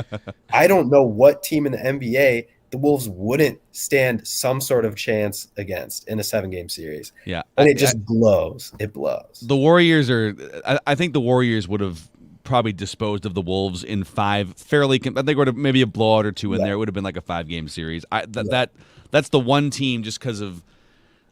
I don't know what team in the NBA the Wolves wouldn't stand some sort of chance against in a 7-game series. Yeah. And it just blows. It blows. The Warriors I think the Warriors would have probably disposed of the Wolves in 5 fairly. I think would have maybe a blowout or 2 in there. It would have been like a 5-game series. That's the one team just because of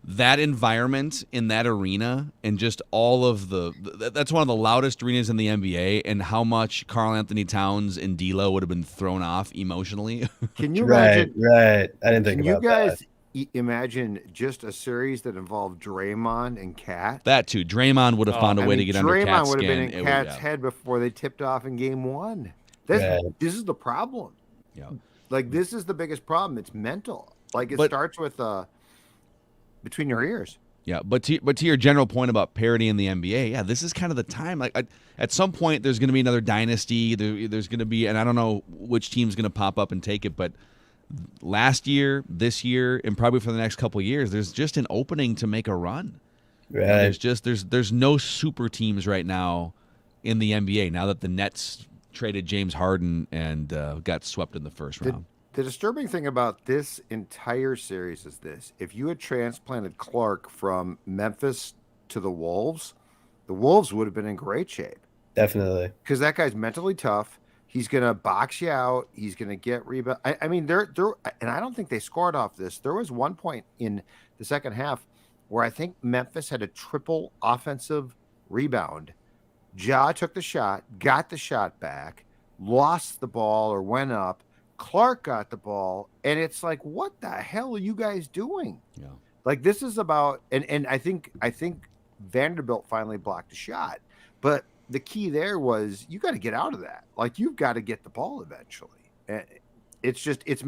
that environment in that arena and just all of that's one of the loudest arenas in the NBA and how much Karl-Anthony Towns and D'Lo would have been thrown off emotionally. Can you imagine? Right. I didn't think about that. Can you guys imagine just a series that involved Draymond and Cat? That too. Draymond would have found a way to get under Cat's Draymond would have skin. been in Cat's head before they tipped off in game 1. This is the problem. Yeah. Like, this is the biggest problem. It's mental. Like, it starts with between your ears. Yeah, but to your general point about parity in the NBA, this is kind of the time. Like at some point, there's going to be another dynasty. There's going to be, and I don't know which team's going to pop up and take it, but last year, this year, and probably for the next couple of years, there's just an opening to make a run. Right. There's no super teams right now in the NBA now that the Nets traded James Harden and got swept in the first round. The disturbing thing about this entire series is this. If you had transplanted Clark from Memphis to the Wolves would have been in great shape. Definitely. Because that guy's mentally tough. He's going to box you out. He's going to get rebound. I mean, they're and I don't think they scored off this. There was one point in the second half where I think Memphis had a triple offensive rebound. Ja took the shot, got the shot back, lost the ball or went up. Clark got the ball, and it's like, what the hell are you guys doing? Yeah. Like this is about, and I think Vanderbilt finally blocked a shot, but the key there was you got to get out of that. Like you've got to get the ball eventually. It's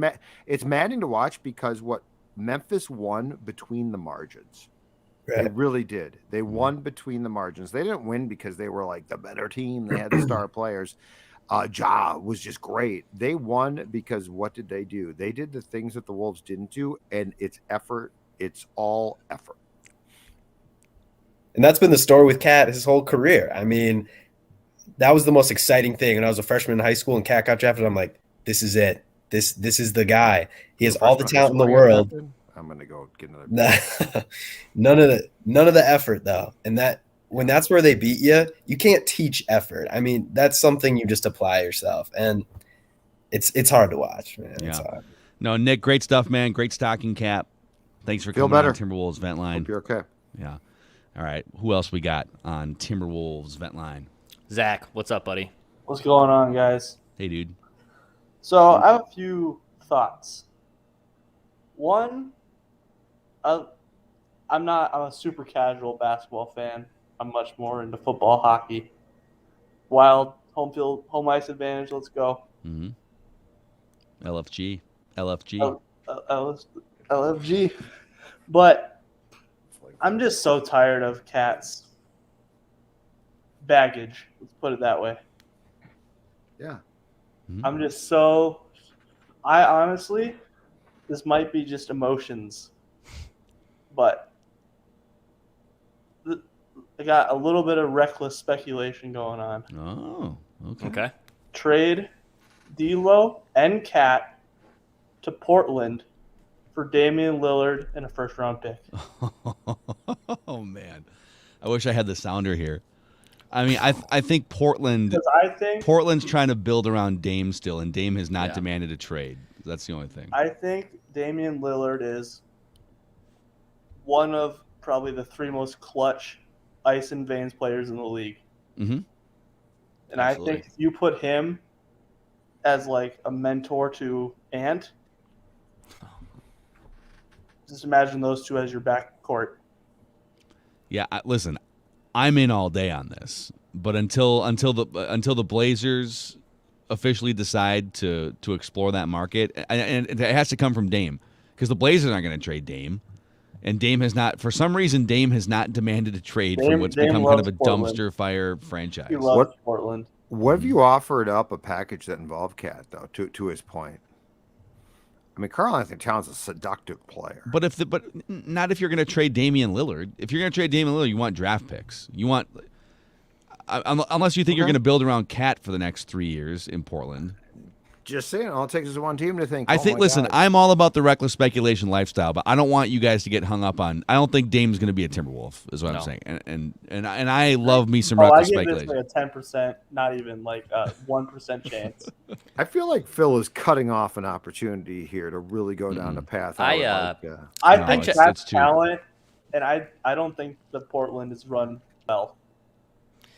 maddening to watch because what Memphis won between the margins. They really did. They won between the margins. They didn't win because they were like the better team. They had the star players. Ja was just great. They won because what did they do? They did the things that the Wolves didn't do, and it's effort. It's all effort. And that's been the story with Cat his whole career. I mean, that was the most exciting thing. When I was a freshman in high school and Cat got drafted, I'm like, this is it. This is the guy. He has all the talent in the world. I'm gonna go get another. None of the effort though, and when that's where they beat you, you can't teach effort. I mean, that's something you just apply yourself, and it's hard to watch, man. Yeah. It's hard. No, Nick, great stuff, man. Great stocking cap. Thanks for Feel coming better. on Timberwolves Vent Line. Hope you're okay. Yeah. All right. Who else we got on Timberwolves Vent Line? Zach, what's up, buddy? What's going on, guys? Hey, dude. So I have a few thoughts. One, I'm a super casual basketball fan. I'm much more into football, hockey. Wild, home ice advantage, let's go. Mm-hmm. LFG. LFG. But I'm just so tired of Cat's baggage. Let's put it that way. Yeah. Mm-hmm. I'm just so. I honestly, this might be just emotions, but I got a little bit of reckless speculation going on. Oh, okay. Okay. Trade D'Lo and Cat to Portland for Damian Lillard and a first-round pick. Oh, man. I wish I had the sounder here. I mean, I think Portland's trying to build around Dame still, and Dame has not demanded a trade. That's the only thing. I think Damian Lillard is one of probably the three most clutch ice and veins players in the league. Mm-hmm. And absolutely. I think if you put him as like a mentor to Ant, just imagine those two as your backcourt. Yeah, listen, I'm in all day on this, but until the Blazers officially decide to explore that market, and it has to come from Dame, because the Blazers aren't going to trade Dame, and Dame has not, for some reason, Dame has not demanded a trade from what's become kind of a dumpster fire franchise. He loves Portland. What have you offered up a package that involved Cat though? To his point. I mean, Karl-Anthony Towns is a seductive player. But not if you're going to trade Damian Lillard. If you're going to trade Damian Lillard, you want draft picks. You want, unless you think you're going to build around Cat for the next 3 years in Portland. Just saying, all it takes is one team to think. I think. Listen, I'm all about the reckless speculation lifestyle, but I don't want you guys to get hung up on. I don't think Dame's going to be a Timberwolf, is what I'm saying. And I love me some reckless speculation. I give this like a 10%, not even like a 1% chance. I feel like Phil is cutting off an opportunity here to really go down the path. I think that's talent, and I don't think the Portland is run well.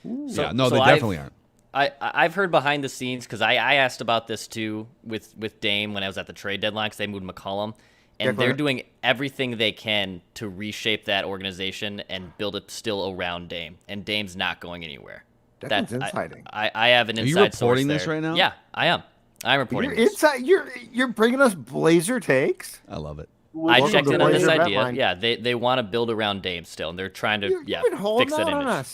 They definitely aren't. I've heard behind the scenes, because I asked about this too with Dame when I was at the trade deadline, because they moved McCollum, and they're doing everything they can to reshape that organization and build it still around Dame, and Dame's not going anywhere. That's inciting. I have an inside source. Are you reporting this right now? Yeah, I am. I'm reporting this. You're bringing us Blazer takes? I love it. I checked in on this idea. Yeah, they want to build around Dame still, and they're trying to fix that image.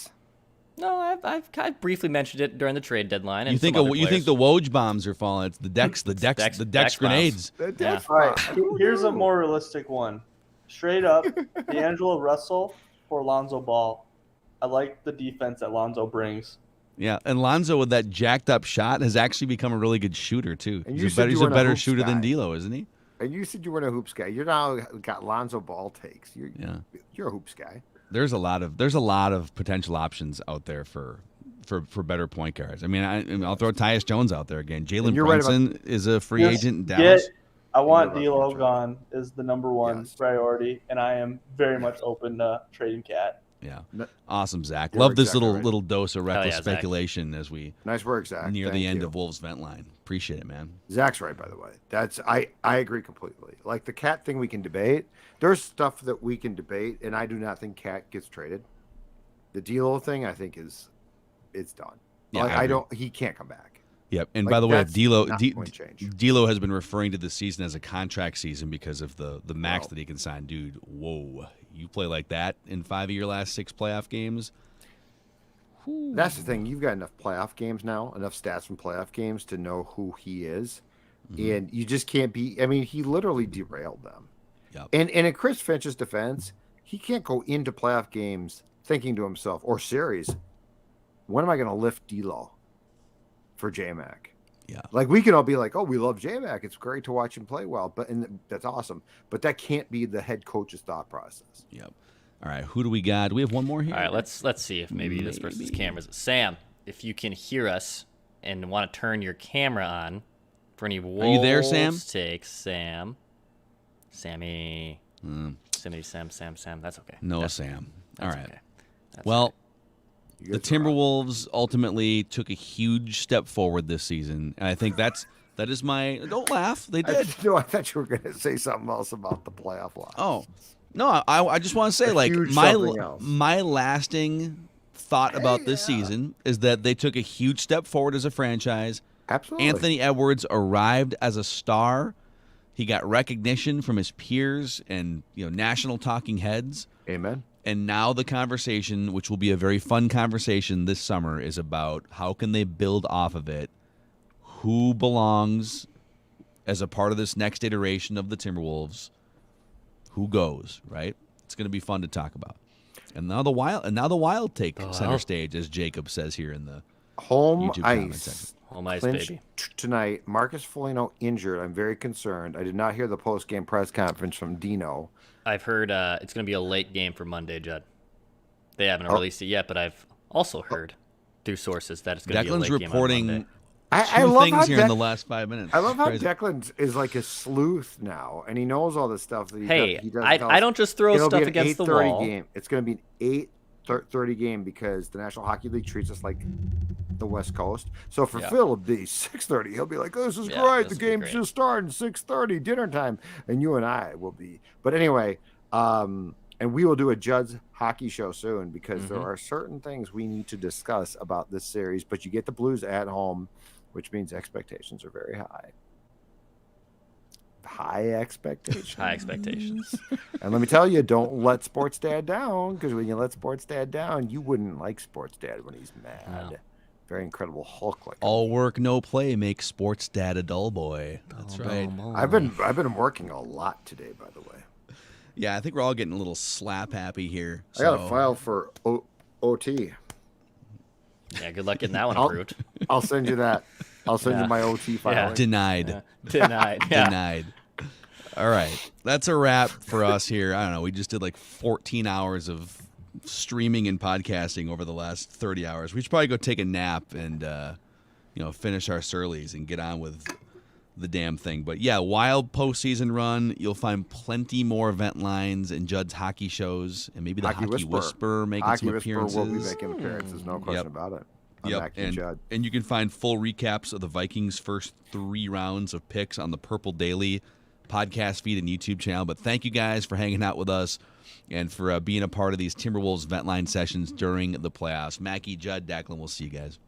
No, I've briefly mentioned it during the trade dedeadline. You think the Woj bombs are falling? It's the Dex grenades. All right, here's a more realistic one. Straight up, D'Angelo Russell for Lonzo Ball. I like the defense that Lonzo brings. Yeah, and Lonzo with that jacked up shot has actually become a really good shooter too. And he's a better shooter than D'Lo, isn't he? And you said you weren't a hoops guy. You're now got Lonzo Ball takes. You're a hoops guy. There's a lot of potential options out there for better point guards. I mean, I'll throw Tyus Jones out there again. Jalen Brunson is a free agent in Dallas. I want D'Lo gone is the number one priority, and I am very much open to trading Cat. Yeah. No- Awesome, Zach. You're Love this exactly right. little dose of reckless yeah, Zach. speculation as we Nice work, Zach. near Thank the end you. of Wolves vent line. Appreciate it, man. Zach's right, by the way. I agree completely. Like the Cat thing, we can debate. There's stuff that we can debate, and I do not think Cat gets traded. The D'Lo thing, I think it's done. Yeah, Like, I agree. he can't come back. Yep. And Like, by the way, that's D'Lo not going to change. D'Lo has been referring to the season as a contract season because of the max Wow. that he can sign. Dude, whoa. You play like that in 5 of your last 6 playoff games? Whew. That's the thing. You've got enough playoff games now, enough stats from playoff games to know who he is. Mm-hmm. And you just can't be. I mean, he literally derailed them. Yep. And in Chris Finch's defense, he can't go into playoff games thinking to himself, or series, when am I going to lift D'Lo for J-Mac? Yeah. Like, we can all be like, oh, we love J-Mac. It's great to watch him play well. And that's awesome. But that can't be the head coach's thought process. Yep. All right, who do we got? Do we have one more here? All right, let's see if maybe this person's cameras. Sam, if you can hear us and want to turn your camera on for any Wolves you there, Sam? takes, Sammy. Sam. That's okay. No, That's Sam. That's All right. okay. That's Well, You the guys are wrong. Timberwolves ultimately took a huge step forward this season. And I think that is my. Don't laugh. They did. No, I thought you were going to say something else about the playoff loss. Oh, no. I just want to say, A like, huge something else. my lasting thought about this season is that they took a huge step forward as a franchise. Absolutely. Anthony Edwards arrived as a star. He got recognition from his peers and national talking heads. Amen. And now the conversation, which will be a very fun conversation this summer, is about how can they build off of it? Who belongs as a part of this next iteration of the Timberwolves? Who goes, right? It's going to be fun to talk about. And now the Wild take center stage, as Jacob says here in the Home YouTube comment section. ice. Home ice, Clinched baby. tonight. Marcus Foligno injured. I'm very concerned. I did not hear the post-game press conference from Dino. I've heard it's going to be a late game for Monday, Judd. They haven't Oh. released it yet, but I've also heard through sources that it's going to be a Declan's late game on reporting Monday. I two love things how here in the last 5 minutes. I love how Crazy. Declan is like a sleuth now, and he knows all this stuff. That Hey, he does I don't just throw It'll be stuff an against the 8:30 wall. game. It's going to be an 8:30 game because the National Hockey League treats us like the West Coast. So for Yeah. Phil, it'll be 6:30. He'll be like, "This is Yeah, great. this The will be game's great. just starting 6:30, dinner time," and you and I will be. But anyway, and we will do a Judd's hockey show soon because there are certain things we need to discuss about this series. But you get the Blues at home, which means expectations are very high. High expectations. High expectations. And let me tell you, don't let Sports Dad down, because when you let Sports Dad down, you wouldn't like Sports Dad when he's mad. No. Very Incredible Hulk like. All work, no play makes sports dad a dull boy. That's right. I've been working a lot today, by the way. Yeah, I think we're all getting a little slap happy here. I got a file for OT. Yeah, good luck getting that one I'll- approved. I'll send you that. I'll send Yeah. you my OT file. Yeah. Denied. Denied. Yeah. Denied. All right. That's a wrap for us here. I don't know. We just did like 14 hours of streaming and podcasting over the last 30 hours. We should probably go take a nap and finish our Surleys and get on with the damn thing. But yeah, wild postseason run. You'll find plenty more event lines and Judd's hockey shows and maybe the Hockey Whisperer making Hockey some Whisperer appearances. will be making appearances, no question about it. I'm Yep, Mackie Judd. and you can find full recaps of the Vikings' first 3 rounds of picks on the Purple Daily podcast feed and YouTube channel. But thank you guys for hanging out with us and for being a part of these Timberwolves Vent Line sessions during the playoffs. Mackie, Judd, Declan, we'll see you guys.